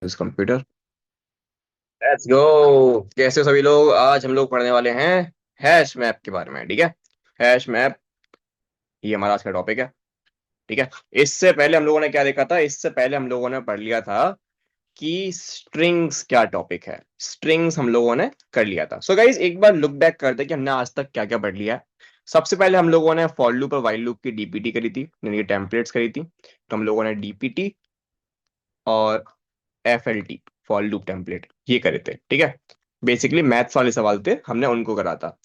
This computer. Let's go. कैसे हो सभी लोग? आज हम लोग पढ़ने वाले हैं हैश मैप के बारे में। ठीक है, हैश मैप ये हमारा आज का टॉपिक है। ठीक है, इससे पहले हम लोगों ने क्या देखा था? इससे पहले हम लोगों ने पढ़ लिया था कि स्ट्रिंग्स क्या टॉपिक है। स्ट्रिंग्स हम लोगों ने कर लिया था। सो गाइस, एक बार लुक बैक करते हैं कि हमने आज तक क्या क्या पढ़ लिया है। सबसे पहले हम लोगों ने फॉर लूप और व्हाइल लूप की डीपीटी करी थी, यानी कि टेम्पलेट्स करी थी। तो हम लोगों ने डीपीटी और FLT, फॉर लूप टेम्पलेट, ये करे थे। ठीक है, बेसिकली मैथ्स वाले सवाल थे, हमने उनको करा था।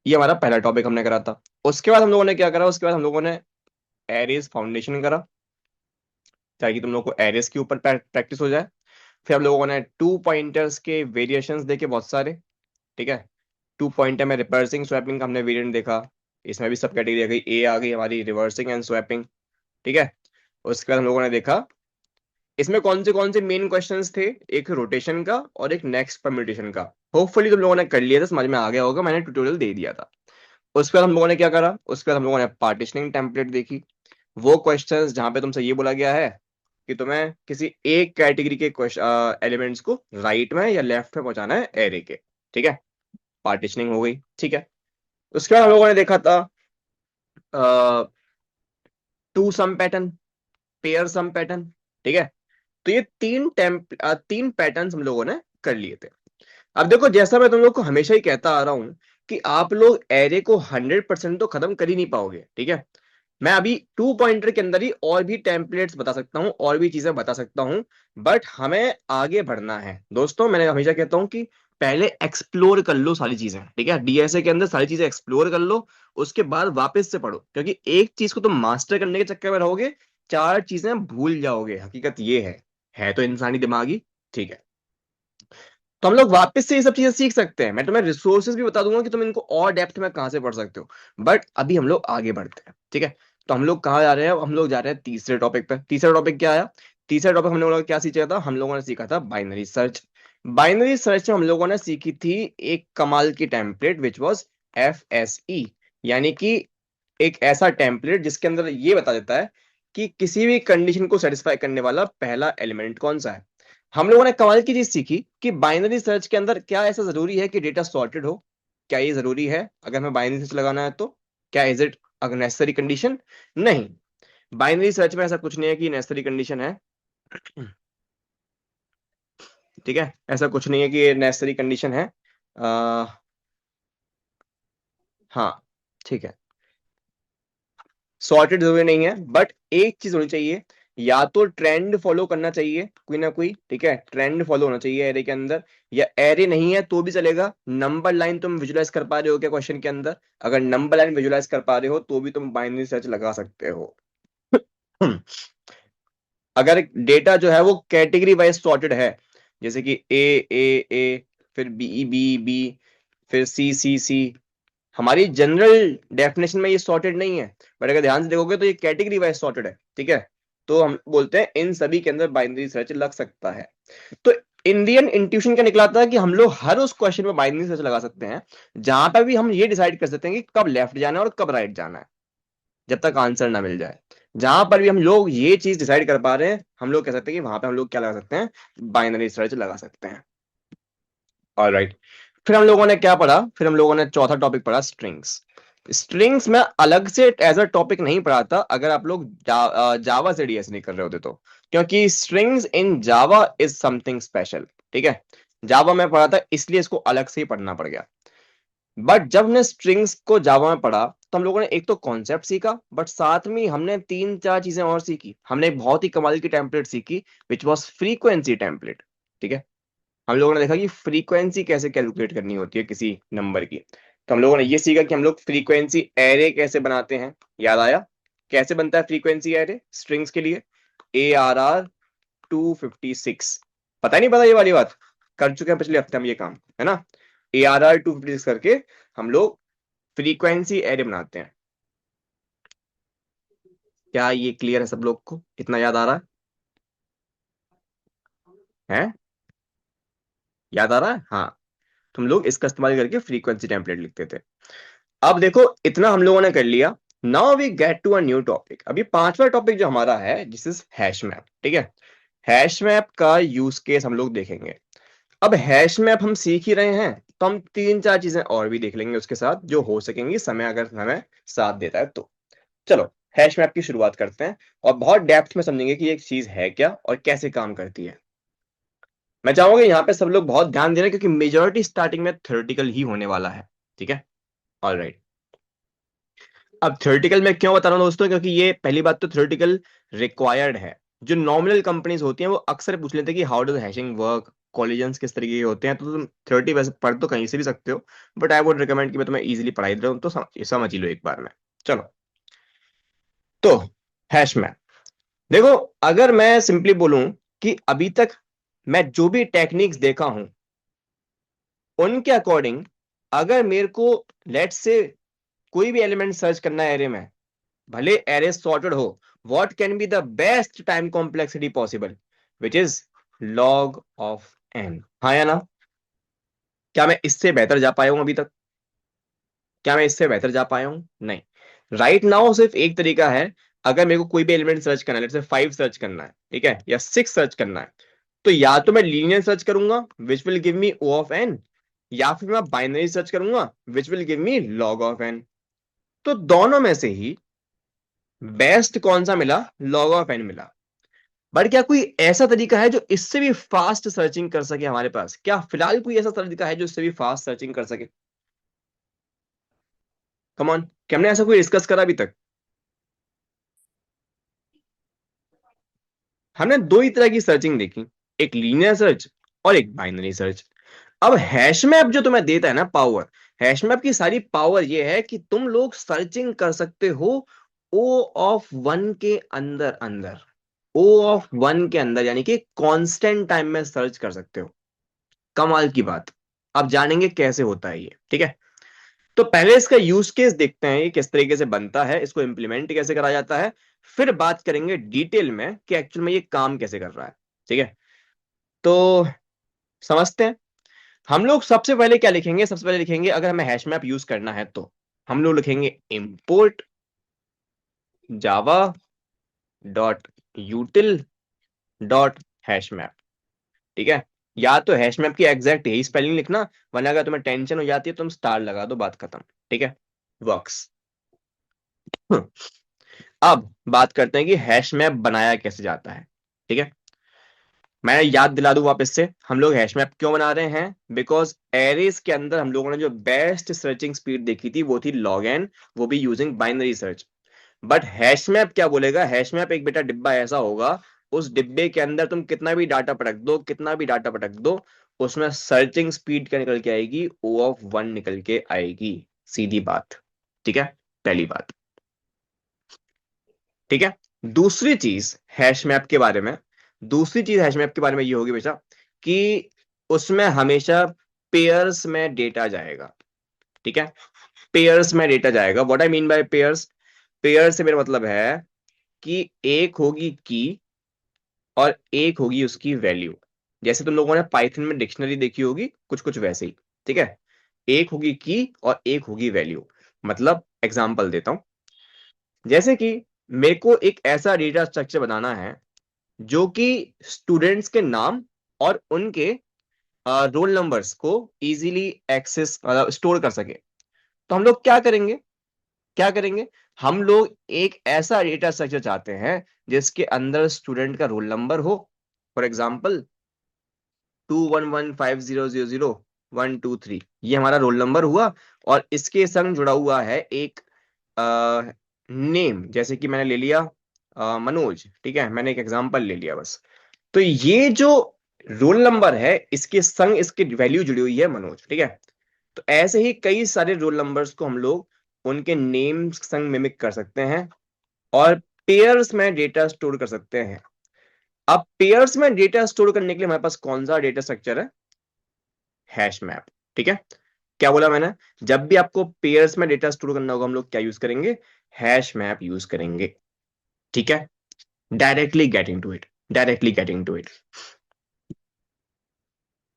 ये हमारा पहला टॉपिक हमने करा था। उसके बाद हम लोगों ने क्या करा? उसके बाद हम लोगों ने एरेज फाउंडेशन करा, ताकि तुम लोग को एरेज के ऊपर प्रैक्टिस हो जाए। फिर हम लोगों ने टू पॉइंटर्स के वेरिएशंस देखे बहुत सारे। ठीक है, टू पॉइंटर में रिवर्सिंग स्वैपिंग का हमने वेरिएंट देखा। इसमें भी सब कैटेगरी आ गई, ए आ गई हमारी, रिवर्सिंग एंड स्वैपिंग। ठीक है, उसके बाद हम लोगों ने देखा इसमें कौन से मेन क्वेश्चंस थे। एक रोटेशन का और एक नेक्स्ट परम्यूटेशन का। होपफुली तुम लोगों ने कर लिया था, समझ में आ गया होगा, मैंने ट्यूटोरियल दे दिया था। उसके बाद हम लोगों ने क्या करा? उसके बाद हम लोगों ने पार्टीशनिंग टेम्पलेट देखी। वो क्वेश्चंस जहां पे तुमसे ये बोला गया है कि तुम्हें किसी एक कैटेगरी के एलिमेंट्स को राइट में या लेफ्ट में पहुंचाना है एरे के। ठीक है, पार्टीशनिंग हो गई। ठीक है, उसके बाद हम लोगों ने देखा था two sum pattern, pair sum pattern. ठीक है, तो ये तीन पैटर्न्स हम लोगों ने कर लिए थे। अब देखो, जैसा मैं तुम लोग को हमेशा ही कहता आ रहा हूं कि आप लोग एरे को 100% तो खत्म कर ही नहीं पाओगे। ठीक है, मैं अभी टू पॉइंटर के अंदर ही और भी टेम्पलेट्स बता सकता हूँ, और भी चीजें बता सकता हूँ। बट हमें आगे बढ़ना है दोस्तों। मैंने हमेशा कहता हूँ कि पहले एक्सप्लोर कर लो सारी चीजें। ठीक है, डीएसए के अंदर सारी चीजें एक्सप्लोर कर लो, उसके बाद वापस से पढ़ो। क्योंकि एक चीज को तुम मास्टर करने के चक्कर में रहोगे, चार चीजें भूल जाओगे। हकीकत ये है तो इंसानी दिमागी। ठीक है, तो हम लोग वापस से ये सब चीजें सीख सकते हैं। मैं तुम्हें रिसोर्सेज भी बता दूंगा कि तुम इनको और डेप्थ में कहां से पढ़ सकते हो। बट अभी हम लोग आगे बढ़ते हैं। ठीक है, तो हम लोग कहाँ जा रहे हैं? हम लोग जा रहे हैं तीसरे टॉपिक पे। तीसरा टॉपिक क्या आया? तीसरा टॉपिक हम लोगों ने क्या सीखा था? हम लोगों ने सीखा था बाइनरी सर्च। बाइनरी सर्च में हम लोगों ने सीखी थी एक कमाल की टेम्पलेट, विच वॉज FSE। यानी कि एक ऐसा टेम्पलेट जिसके अंदर ये बता देता है कि किसी भी कंडीशन को सेटिस्फाई करने वाला पहला एलिमेंट कौन सा है। हम लोगों ने कमाल की चीज सीखी कि बाइनरी सर्च के अंदर क्या ऐसा जरूरी है कि डेटा सॉर्टेड हो? क्या ये जरूरी है अगर हमें बाइनरी सर्च लगाना है तो? क्या इज इट अगर नेसेसरी कंडीशन? नहीं, बाइनरी सर्च में ऐसा कुछ नहीं है कि नेसेसरी कंडीशन है। ठीक है, ऐसा कुछ नहीं है कि ये नेसेसरी कंडीशन है। आ, हाँ, ठीक है, सॉर्टेड जरूरी नहीं है, बट एक चीज होनी चाहिए, या तो ट्रेंड फॉलो करना चाहिए कोई ना कोई। ठीक है, ट्रेंड फॉलो होना चाहिए एरे के अंदर। या एरे नहीं है तो भी चलेगा, नंबर लाइन तुम विजुलाइज कर पा रहे हो क्या क्वेश्चन के अंदर? अगर नंबर लाइन विजुलाइज कर पा रहे हो तो भी तुम बाइनरी सर्च लगा सकते हो। अगर डेटा जो है वो कैटेगरी वाइज सॉर्टेड है, जैसे कि ए, फिर बी, फिर सी, हमारी जनरल डेफिनेशन में ये सॉर्टेड नहीं है, बट अगर ध्यान से देखोगे तो ये कैटेगरी वाइज सॉर्टेड है। ठीक है, तो हम बोलते हैं इन सभी के अंदर बाइनरी सर्च लग सकता है। तो इंडियन इंट्यूशन क्या निकलाता है कि हम लोग हर उस क्वेश्चन में बाइनरी सर्च लगा सकते हैं जहां पर भी हम ये डिसाइड कर सकते हैं कि कब लेफ्ट जाना है और कब राइट जाना है, जब तक आंसर ना मिल जाए। जहां पर भी हम लोग ये चीज डिसाइड कर पा रहे हैं, हम लोग कह सकते हैं कि वहां पे हम लोग क्या लगा सकते हैं? बाइनरी सर्च लगा सकते हैं। ऑलराइट, फिर हम लोगों ने क्या पढ़ा? फिर हम लोगों ने चौथा टॉपिक पढ़ा स्ट्रिंग्स। स्ट्रिंग्स में अलग से एज अ टॉपिक नहीं पढ़ा था अगर आप लोग जावा से डीएस नहीं कर रहे होते तो, क्योंकि strings in Java is something special. ठीक है, जावा में पढ़ा था इसलिए इसको अलग से ही पढ़ना पड़ गया। बट जब हमने स्ट्रिंग्स को जावा में पढ़ा तो हम लोगों ने एक तो कॉन्सेप्ट सीखा, बट साथ में हमने तीन चार चीजें और सीखी। हमने एक बहुत ही कमाल की टेम्पलेट सीखी, विच वॉज फ्रीक्वेंसी टेम्पलेट। ठीक है, हम लोगों ने देखा कि फ्रीक्वेंसी कैसे कैलकुलेट करनी होती है किसी नंबर की। तो हम लोगों ने ये सीखा कि हम लोग फ्रीक्वेंसी एरे कैसे बनाते हैं। याद आया कैसे बनता है फ्रीक्वेंसी एरे स्ट्रिंग्स के लिए? ARR 256, पता नहीं, पता ये वाली बात कर चुके हैं पिछले हफ्ते हम ये काम, है ना? ARR 256 करके हम लोग फ्रीक्वेंसी एरे बनाते हैं। क्या ये क्लियर है सब लोग को? इतना याद आ रहा है? याद आ रहा है? हाँ, तुम लोग इसका इस्तेमाल करके फ्रीक्वेंसी टेम्पलेट लिखते थे। अब देखो, इतना हम लोगों ने कर लिया। Now we get to a new topic. अभी पांचवा टॉपिक जो हमारा है, दिस इज हैश मैप। ठीक है, हैश मैप का यूज केस हम लोग देखेंगे। अब हैश मैप हम सीख ही रहे हैं, तो हम तीन चार चीजें और भी देख लेंगे उसके साथ, जो हो सकेंगी समय अगर समय साथ देता है तो। चलो हैश मैप की शुरुआत करते हैं, और बहुत डेप्थ में समझेंगे कि एक चीज है क्या और कैसे काम करती है। मैं चाहूंगा यहाँ पे सब लोग बहुत ध्यान देना, क्योंकि मेजोरिटी स्टार्टिंग में थ्योरेटिकल ही होने वाला है। ठीक है, ऑलराइट। अब थ्योरेटिकल में क्यों बता रहा हूँ दोस्तों, क्योंकि ये पहली बात तो थ्योरेटिकल रिक्वायर्ड है। जो नॉमिनल कंपनीज होती हैं वो अक्सर पूछ लेते हैं कि how does hashing work, collisions किस तरीके के होते हैं। तो तुम थ्योरेटी वैसे पढ़ तो कहीं से भी सकते हो, बट आई वुड रिकमेंड कि मैं तुम्हें इजीली पढ़ाई दे रहा हूँ, तो समझ ही लो एक बार में। चलो, तो हैश मैप देखो, अगर मैं सिंपली बोलूं कि अभी तक मैं जो भी टेक्निक्स देखा हूं उनके अकॉर्डिंग, अगर मेरे को लेट्स से कोई भी एलिमेंट सर्च करना है एरे में, भले एरे सॉर्टेड हो, what can be the best time complexity possible, which is log of n. हाँ या ना? क्या मैं इससे बेहतर जा पाया हूं अभी तक? क्या मैं इससे बेहतर जा पाया हूं? नहीं। राइट नाउ सिर्फ एक तरीका है। अगर मेरे को कोई भी एलिमेंट सर्च करना है, लेट्स से 5 सर्च करना है, ठीक है, या 6 सर्च करना है, तो या तो मैं लीनियर सर्च करूंगा which will give me O of n, या फिर मैं बाइनरी सर्च करूंगा which will give me log of n. तो दोनों में से ही बेस्ट कौन सा मिला? लॉग ऑफ एन मिला। बट क्या कोई ऐसा तरीका है जो इससे भी फास्ट सर्चिंग कर सके हमारे पास? क्या फिलहाल कोई ऐसा तरीका है जो इससे भी फास्ट सर्चिंग कर सके? कम ऑन, क्या हमने ऐसा कोई डिस्कस करा अभी तक? हमने दो ही तरह की सर्चिंग देखी, एक लीनियर सर्च और एक बाइनरी सर्च। अब हैश मैप जो तुम्हें देता है ना पावर, हैश मैप की सारी पावर ये है कि तुम लोग सर्चिंग कर सकते हो ओ ऑफ वन के अंदर अंदर, ओ ऑफ वन के अंदर, यानी कि कांस्टेंट टाइम में सर्च कर सकते हो। कमाल की बात। अब जानेंगे कैसे होता है ये, ठीक है। तो पहले इसका यूज केस देखते हैं, ये किस तरीके से बनता है, इसको इंप्लीमेंट कैसे करा जाता है, फिर बात करेंगे डिटेल में कि एक्चुअल में ये काम कैसे कर रहा है। ठीक है, तो समझते हैं। हम लोग सबसे पहले क्या लिखेंगे? सबसे पहले लिखेंगे, अगर हमें हैश मैप यूज करना है तो हम लोग लिखेंगे import Java dot यूटिल dot hash map. ठीक है, या तो हैश मैप की एग्जैक्ट यही स्पेलिंग लिखना, वरना अगर तुम्हें टेंशन हो जाती है तो तुम स्टार लगा दो, बात खत्म। ठीक है, वर्क्स। अब बात करते हैं कि हैश मैप बनाया कैसे जाता है। ठीक है, मैं याद दिला दूं वापस से, हम लोग हैश मैप क्यों बना रहे हैं? बिकॉज एरेज के अंदर हम लोगों ने जो बेस्ट सर्चिंग स्पीड देखी थी वो थी लॉग एन, वो भी using binary search. But hash map क्या बोलेगा? हैश मैप एक बेटा डिब्बा ऐसा होगा, उस डिब्बे के अंदर तुम कितना भी डाटा पटक दो, कितना भी डाटा पटक दो, उसमें सर्चिंग स्पीड क्या निकल के आएगी? ओ ऑफ वन निकल के आएगी, सीधी बात। ठीक है, पहली बात। ठीक है, दूसरी चीज हैश मैप के बारे में, दूसरी चीज हैश मैप के बारे में ये होगी बेटा कि उसमें हमेशा पेयर्स में डेटा जाएगा। ठीक है, पेयर्स में डेटा जाएगा। What I mean by pairs? Pair से मेरा मतलब है कि एक होगी की और एक होगी उसकी वैल्यू। जैसे तुम लोगों ने पाइथन में डिक्शनरी देखी होगी, कुछ कुछ वैसे ही। ठीक है, एक होगी की और एक होगी वैल्यू। मतलब एग्जांपल देता हूं, जैसे कि मेरे को एक ऐसा डेटा स्ट्रक्चर बनाना है जो कि स्टूडेंट्स के नाम और उनके रोल नंबर्स को इजीली एक्सेस स्टोर कर सके। तो हम लोग क्या करेंगे? क्या करेंगे? हम लोग एक ऐसा डेटा स्ट्रक्चर चाहते हैं जिसके अंदर स्टूडेंट का रोल नंबर हो। फॉर एग्जाम्पल 2115000 123, ये हमारा रोल नंबर हुआ, और इसके संग जुड़ा हुआ है एक नेम, जैसे कि मैंने ले लिया मनोज। ठीक है, मैंने एक एग्जांपल ले लिया बस। तो ये जो रोल नंबर है इसके संग इसकी वैल्यू जुड़ी हुई है मनोज। ठीक है, तो ऐसे ही कई सारे रोल नंबर्स को हम लोग उनके नेम संग मिमिक कर सकते हैं और पेयर्स में डेटा स्टोर कर सकते हैं। अब पेयर्स में डेटा स्टोर करने के लिए हमारे पास कौन सा डेटा स्ट्रक्चर है? Hash map. ठीक है, क्या बोला मैंने? जब भी आपको पेयर्स में डेटा स्टोर करना होगा हम लोग क्या यूज करेंगे? हैश मैप यूज करेंगे। ठीक है, directly getting to it, directly getting to it.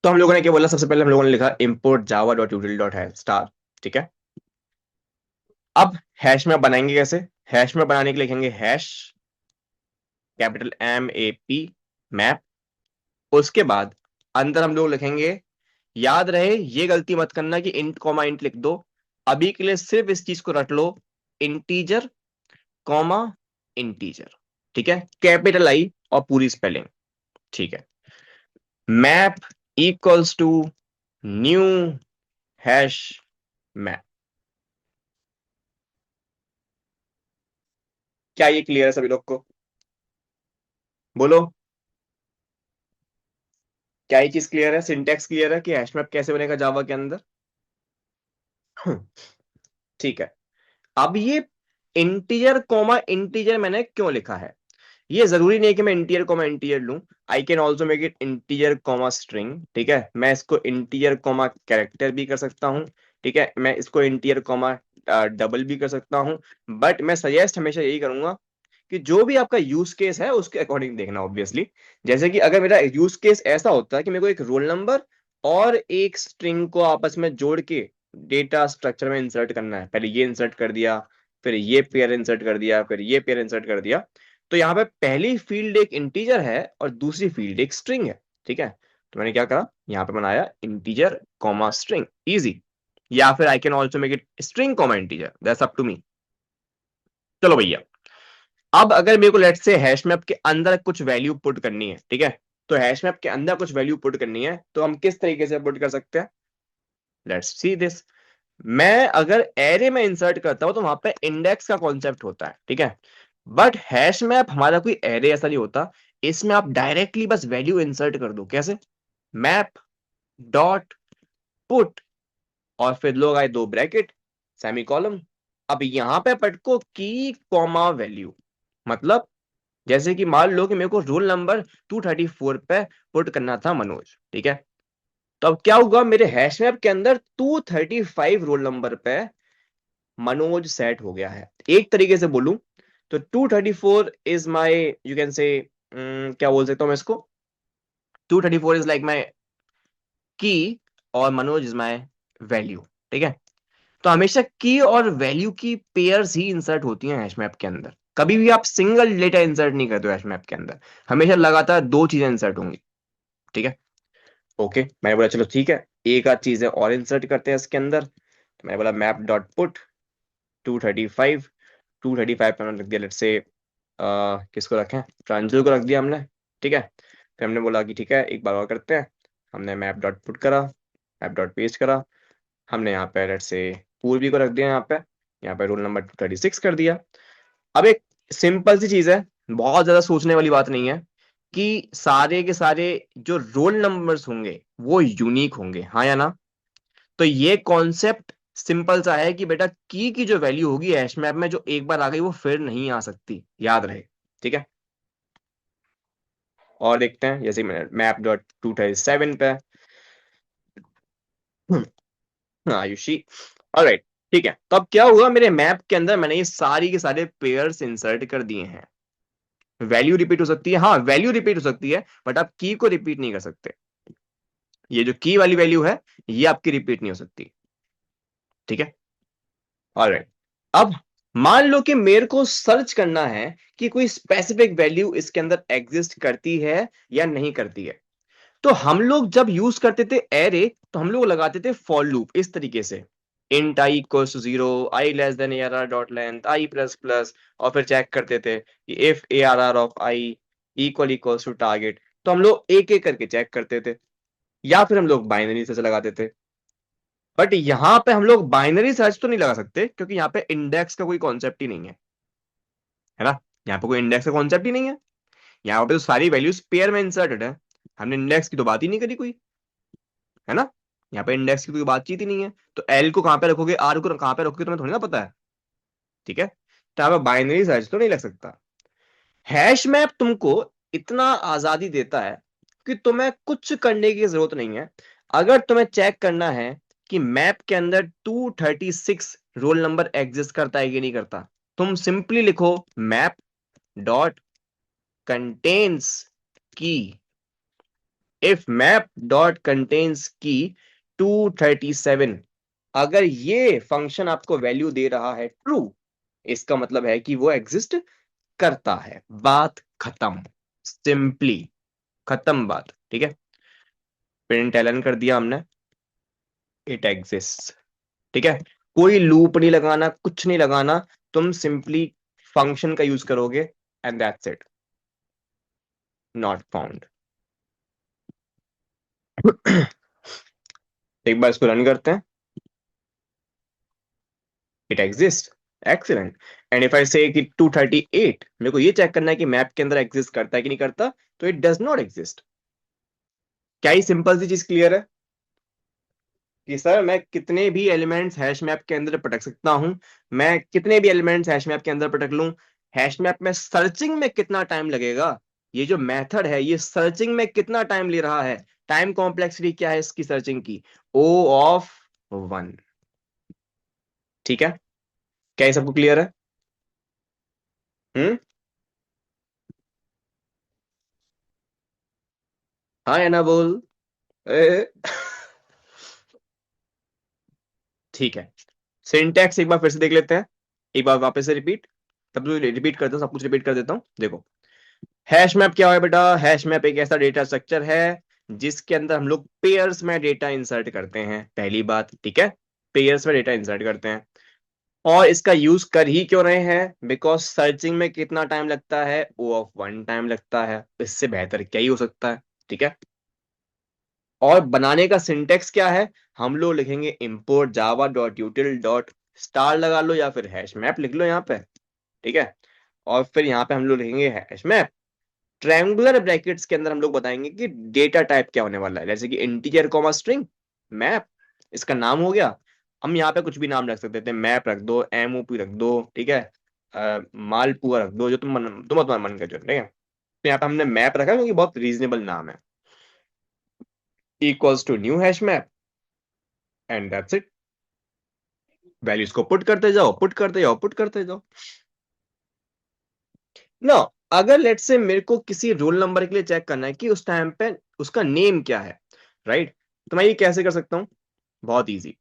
तो हम लोगों ने क्या बोला? सबसे पहले हम लोगों ने लिखा import java डॉट यूटिल डॉट है स्टार। ठीक है, अब हैश मैप बनाएंगे कैसे? हैश मैप बनाने के लिए लिखेंगे hash, capital M A P, map, उसके बाद अंदर हम लोग लिखेंगे, याद रहे ये गलती मत करना कि इंट कॉमा इंट लिख दो, अभी के लिए सिर्फ इस चीज को रट लो, इंटीजर कॉमा इंटीजर, ठीक है, कैपिटल आई और पूरी स्पेलिंग, ठीक है। Map equals to new hash map. क्या ये क्लियर है सभी लोग को? बोलो, क्या ये चीज क्लियर है, सिंटेक्स क्लियर है कि हैश मैप कैसे बनेगा जावा के अंदर? ठीक है। अब ये इंटीजर कॉमा इंटीजर मैंने क्यों लिखा है? ये जरूरी नहीं कि मैं इंटीजर कॉमा इंटीजर लूं, आई can also make it integer comma string, ठीक है, मैं इसको इंटीजर कॉमा कैरेक्टर भी कर सकता हूं, ठीक है, मैं इसको इंटीजर कॉमा डबल भी कर सकता हूं, बट मैं सजेस्ट हमेशा यही करूंगा कि जो भी आपका यूज केस है उसके अकॉर्डिंग देखना ऑब्वियसली। जैसे कि अगर मेरा यूज केस ऐसा होता है कि मेरे को एक रोल नंबर और एक स्ट्रिंग को आपस में जोड़ के डेटा स्ट्रक्चर में इंसर्ट करना है, पहले ये इंसर्ट कर दिया, फिर ये पेयर इंसर्ट कर दिया, फिर ये पेयर इंसर्ट कर दिया, तो यहाँ पे पहली फील्ड एक इंटीजर है और दूसरी फील्ड एक स्ट्रिंग है, ठीक है। तो मैंने क्या करा, यहाँ पे बनाया इंटीजर कॉमा स्ट्रिंग, इजी। या फिर I can also make it string comma integer, that's up to me. चलो भैया, अब अगर मेरे को लेट से हैश मैप के अंदर कुछ वैल्यू पुट करनी है, ठीक है, तो हैश मैप के अंदर कुछ वैल्यू पुट करनी है तो हम किस तरीके से पुट कर सकते हैं? Let's see this. मैं अगर एरे में इंसर्ट करता हूं तो वहां पे इंडेक्स का कॉन्सेप्ट होता है, ठीक है, बट हैश मैप हमारा कोई एरे ऐसा नहीं होता, इसमें आप डायरेक्टली बस वैल्यू इंसर्ट कर दो। कैसे? मैप डॉट पुट और फिर लोग आए दो ब्रैकेट सेमी कॉलम, अब यहां पे पटको की कॉमा वैल्यू, मतलब जैसे कि मान लो कि मेरे को रोल नंबर 234 पे पुट करना था मनोज, ठीक है, तो अब क्या होगा, मेरे हैश मैप के अंदर 235 रोल नंबर पे मनोज सेट हो गया है। एक तरीके से बोलूं तो 234 is my, you can say, क्या बोल सकता हूं मैं इसको, 234 इज लाइक माय की और मनोज इज माय वैल्यू, ठीक है। तो हमेशा की और वैल्यू की पेयर्स ही इंसर्ट होती हैं हैश मैप के अंदर, कभी भी आप सिंगल डेटा इंसर्ट नहीं करते हो हैश मैप के अंदर, हमेशा लगातार दो चीजें इंसर्ट होंगी, ठीक है। ओके, मैंने बोला चलो ठीक है, एक आध चीजें और इंसर्ट करते हैं इसके अंदर, तो मैंने बोला मैप डॉट पुट 235, 235 पे हमने रख दिया लेट से, किसको रखें, प्रांजल को रख दिया हमने, ठीक है। फिर हमने बोला कि ठीक है एक बार और करते हैं, हमने मैप डॉट पुट करा, मैप डॉट पेस्ट करा, हमने यहाँ पे लेट से पूर्वी को रख दिया, यहाँ पे रोल नंबर 236 कर दिया। अब एक सिंपल सी चीज है, बहुत ज्यादा सोचने वाली बात नहीं है, कि सारे के सारे जो रोल नंबर्स होंगे वो यूनिक होंगे, हाँ या ना? तो ये कॉन्सेप्ट सिंपल सा है कि बेटा की जो वैल्यू होगी हैश मैप में जो एक बार आ गई वो फिर नहीं आ सकती, याद रहे, ठीक है। और देखते हैं, जैसे मैप डॉट 237 पे, आयुषी, ऑलराइट, ठीक है। तो अब क्या हुआ, मेरे मैप के अंदर मैंने ये सारी के सारे पेयर्स इंसर्ट कर दिए हैं। वैल्यू रिपीट हो सकती है, हाँ वैल्यू रिपीट हो सकती है, बट आप की को रिपीट नहीं कर सकते, ये जो की वाली वैल्यू है ये आपकी रिपीट नहीं हो सकती, ठीक है। ऑलराइट, अब मान लो कि मेरे को सर्च करना है कि कोई स्पेसिफिक वैल्यू इसके अंदर एग्जिस्ट करती है या नहीं करती है, तो हम लोग जब यूज करते थे एरे तो हम लोग लगाते थे फॉर लूप इस तरीके से, int i equals to 0, i less than a r r dot length i plus plus, और फिर चेक करते थे कि if a r r of i equals to target, तो हम लोग एक एक करके चेक करते थे, या फिर हम लोग बाइनरी सर्च लगाते थे। बट यहाँ पे हम लोग बाइनरी सर्च तो नहीं लगा सकते क्योंकि यहाँ पे इंडेक्स का कोई कॉन्सेप्ट ही नहीं है ना, यहाँ पे कोई इंडेक्स का कॉन्सेप्ट ही नहीं है, यहाँ पे तो सारी वैल्यूज पेयर में इंसर्टेड है, हमने इंडेक्स की तो बात ही नहीं करी कोई, है ना, यहाँ पे इंडेक्स की कोई बातचीत ही नहीं है, तो एल को कहाँ पे रखोगे, आर को कहाँ पे रखोगे तुम्हें थोड़ी ना पता है, ठीक है। तो यहाँ पे बाइनरी सर्च तो नहीं लग सकता। हैश मैप तुमको इतना आजादी देता है कि तुम्हें कुछ करने की जरूरत नहीं है। अगर तुम्हें चेक करना है कि मैप के अंदर 236 रोल नंबर एग्जिस्ट करता है कि नहीं करता, तुम सिंपली लिखो मैप डॉट कंटेन्स की, इफ मैप डॉट कंटेन्स की 237, अगर ये फंक्शन आपको वैल्यू दे रहा है ट्रू, इसका मतलब है कि वो एग्जिस्ट करता है, बात खत्म, सिंपली। खत्म बात, ठीक है। प्रिंट एलन कर दिया हमने, इट एग्जिस्ट, ठीक है। कोई लूप नहीं लगाना, कुछ नहीं लगाना, तुम सिंपली फंक्शन का यूज करोगे and that's it, not found. एक बार इसको रन करते हैं, it exist, excellent. And if I से कि 238, मेरे को ये चेक करना है कि मैप के अंदर एग्जिस्ट करता है कि नहीं करता, तो इट डज नॉट एग्जिस्ट। क्या ही सिंपल सी चीज क्लियर है कि सर मैं कितने भी एलिमेंट्स हैश मैप के अंदर पटक सकता हूं, मैं कितने भी एलिमेंट्स हैश मैप के अंदर पटक लूं, हैश मैप में सर्चिंग में कितना टाइम लगेगा, ये जो मेथड है ये सर्चिंग में कितना टाइम ले रहा है, टाइम कॉम्प्लेक्सिटी क्या है इसकी सर्चिंग की, O ऑफ 1, ठीक है। क्या ये सबको क्लियर है? हम्म। हाँ या ना बोल। ए? ठीक है, सिंटैक्स एक बार फिर से देख लेते हैं, एक बार वापस से रिपीट, तब तो रिपीट करता हूँ, सब कुछ रिपीट कर देता हूँ। देखो, हैश मैप क्या है बेटा, हैश मैप एक ऐसा डेटा स्ट्रक्चर है जिसके अंदर हम लोग पेयर्स में डेटा इंसर्ट करते हैं, पहली बात, ठीक है। पेयर्स में डेटा इंसर्ट करते हैं, और इसका यूज कर ही क्यों रहे हैं, बिकॉज सर्चिंग में कितना टाइम लगता है, O ऑफ 1 टाइम लगता है, इससे बेहतर क्या ही हो सकता है, ठीक है। और बनाने का सिंटेक्स क्या है, हम लोग लिखेंगे import java dot यूटिल dot star, लगा लो या फिर हैश मैप लिख लो यहाँ पे, ठीक है। और फिर यहाँ पे हम लोग लिखेंगे हैश मैप, ट्रायंगुलर ब्रैकेट्स के अंदर हम लोग बताएंगे कि डेटा टाइप क्या होने वाला है, जैसे कि इंटीजर कॉमा स्ट्रिंग मैप, इसका नाम हो गया। हम यहाँ पे कुछ भी नाम रख सकते थे, मैप रख दो, MOP रख दो, ठीक है, मालपुआ रख दो, जो तुम्हारा मन कर, जो ठीक है। तो यहाँ पे हमने मैप रखा क्योंकि बहुत रीजनेबल नाम है, equals to new hash map, and that's it. Values को पुट करते जाओ, पुट करते जाओ, पुट करते जाओ ना। अगर लेट से मेरे को किसी रोल नंबर के लिए चेक करना है कि उस टाइम पे उसका नेम क्या है, राइट, तो मैं ये कैसे कर सकता हूं, बहुत इजी।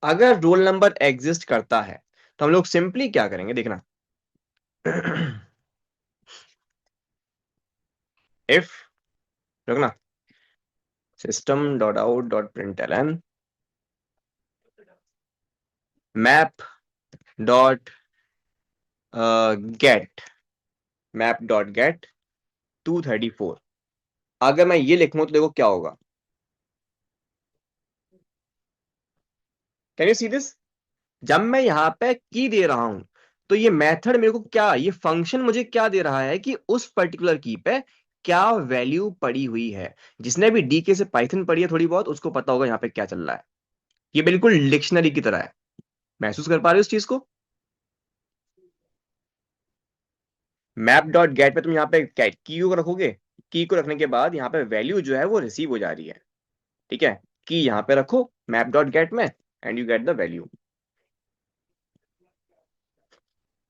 अगर रोल नंबर एग्जिस्ट करता है तो हम लोग सिंपली क्या करेंगे, देखना, इफ, रखना, system dot out dot println map dot gate, map dot gate 234, अगर मैं ये लिखूं तो देखो क्या होगा, कैन यू सी दिस, जब मैं यहाँ पे की दे रहा हूं तो ये मेथड मेरे को क्या, ये फंक्शन मुझे क्या दे रहा है कि उस पर्टिकुलर की पे क्या वैल्यू पड़ी हुई है। जिसने भी डीके से पाइथन पढ़ी है थोड़ी बहुत, उसको पता होगा यहाँ पे क्या चल रहा है, ये बिल्कुल डिक्शनरी की तरह है। महसूस कर पा रहे हो इस चीज को? मैप डॉट गेट पे तुम यहाँ पे की को रखोगे, की को रखने के बाद यहाँ पे वैल्यू जो है वो रिसीव हो जा रही है, ठीक है। की यहाँ पे रखो मैप डॉट गेट में, and you get the value.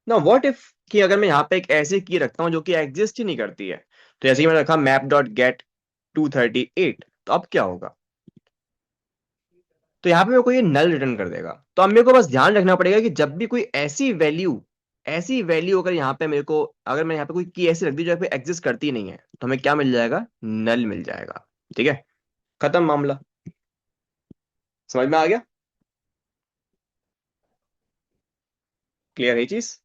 ना व्हाट इफ, कि अगर मैं यहाँ पे एक ऐसी की रखता हूँ जो कि एग्जिस्ट ही नहीं करती है, तो जैसे कि मैंने रखा मैप डॉट गेट 238, तो अब क्या होगा, तो यहाँ पे मेरे को ये नल रिटर्न कर देगा। तो अब मेरे को बस ध्यान रखना पड़ेगा कि जब भी कोई ऐसी वैल्यू अगर यहाँ पे मेरे को, अगर मैं यहाँ पे कोई की ऐसी रख दी जो यहाँ पे एग्जिस्ट करती नहीं है, तो हमें क्या मिल जाएगा, नल मिल जाएगा, ठीक है। खत्म मामला, समझ में आ गया, क्लियर है चीज।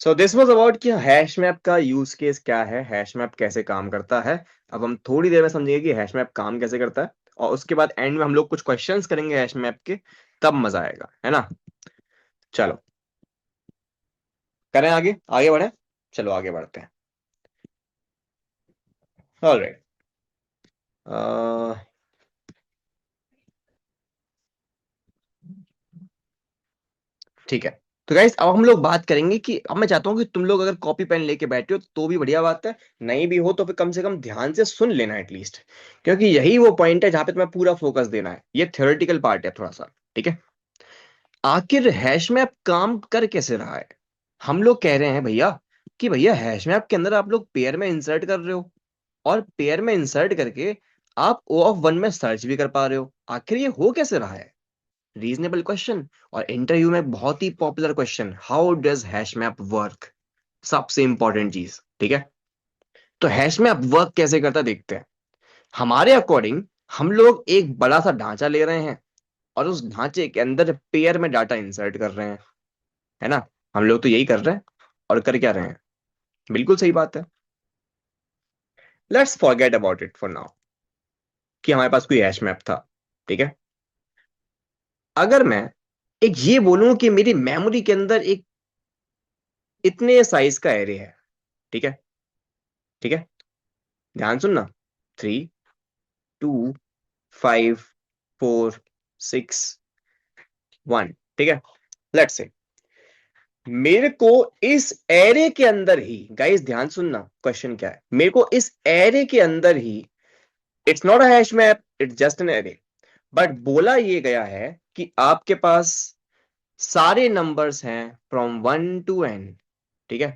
सो दिस वाज अबाउट कि हैश मैप का यूज केस क्या है, हैश मैप कैसे काम करता है। अब हम थोड़ी देर में समझेंगे कि हैश मैप काम कैसे करता है, और उसके बाद एंड में हम लोग कुछ क्वेश्चंस करेंगे हैश मैप के, तब मजा आएगा, है ना। चलो, करें आगे, आगे बढ़े, चलो आगे बढ़ते हैं। ऑलराइट, ठीक है। तो गाइस अब हम लोग बात करेंगे कि अब मैं चाहता हूँ कि तुम लोग अगर कॉपी पेन लेके बैठे हो तो भी बढ़िया बात है, नहीं भी हो तो फिर कम से कम ध्यान से सुन लेना एटलीस्ट, क्योंकि यही वो पॉइंट है जहां पे तुम्हें पूरा फोकस देना है, ये थ्योरेटिकल पार्ट है थोड़ा सा, ठीक है। आखिर हैश मैप काम कर कैसे रहा है, हम लोग कह रहे हैं भैया कि भैया हैश मैप के अंदर आप लोग पेयर में इंसर्ट कर रहे हो, और पेयर में इंसर्ट करके आप O ऑफ 1 में सर्च भी कर पा रहे हो, आखिर ये हो कैसे रहा है, रीजनेबल क्वेश्चन। और इंटरव्यू में बहुत ही popular question, how does hash map work, सबसे इंपॉर्टेंट चीज। ठीक है। तो हैश मैप वर्क कैसे करता देखते हैं। हमारे अकॉर्डिंग हम लोग एक बड़ा सा ढांचा ले रहे हैं और उस ढांचे के अंदर पेयर में डाटा इंसर्ट कर रहे हैं, है ना। हम लोग तो यही कर रहे हैं। और कर क्या रहे हैं, बिल्कुल सही बात है। Let's forget about it for now कि हमारे पास कोई हैश मैप था। ठीक है। अगर मैं एक ये बोलूं कि मेरी मेमोरी के अंदर एक इतने साइज का एरे है। ठीक है। ठीक है। ध्यान सुनना। 3, 2, 5, 4, 6, 1। ठीक है। लेट्स से मेरे को इस एरे के अंदर ही, गाइस ध्यान सुनना क्वेश्चन क्या है, मेरे को इस एरे के अंदर ही, it's not a hash map, it's just an array, but बोला ये गया है कि आपके पास सारे नंबर्स हैं फ्रॉम 1 to n। ठीक है।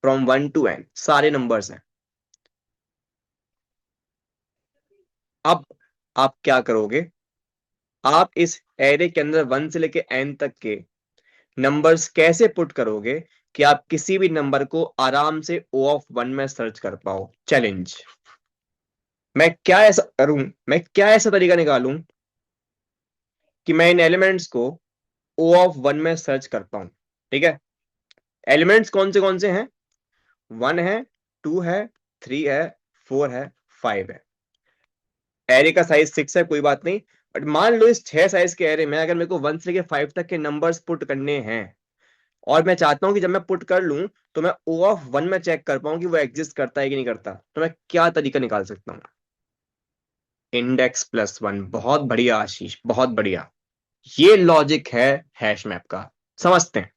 फ्रॉम 1 to n सारे नंबर्स हैं। अब आप क्या करोगे, आप इस एरे के अंदर 1 से लेके n तक के नंबर्स कैसे पुट करोगे कि आप किसी भी नंबर को आराम से O(1) में सर्च कर पाओ। चैलेंज। मैं क्या ऐसा तरीका निकालूं कि मैं इन एलिमेंट्स को O(1) में सर्च कर पाऊं। ठीक है। एलिमेंट्स कौन से हैं, 1 है, 2 है, 3 है, 4 है, 5 है। एरे का साइज 6 है, कोई बात नहीं। बट मान लो इस 6 साइज के एरे में अगर मेरे को 1 से लेके 5 तक के नंबर्स पुट करने हैं और मैं चाहता हूं कि जब मैं पुट कर लूं तो मैं O(1) में चेक कर पाऊं कि वो एग्जिस्ट करता है कि नहीं करता, तो मैं क्या तरीका निकाल सकता हूं। index+1। बहुत बढ़िया आशीष, बहुत बढ़िया। ये लॉजिक है हैश मैप का। समझते हैं।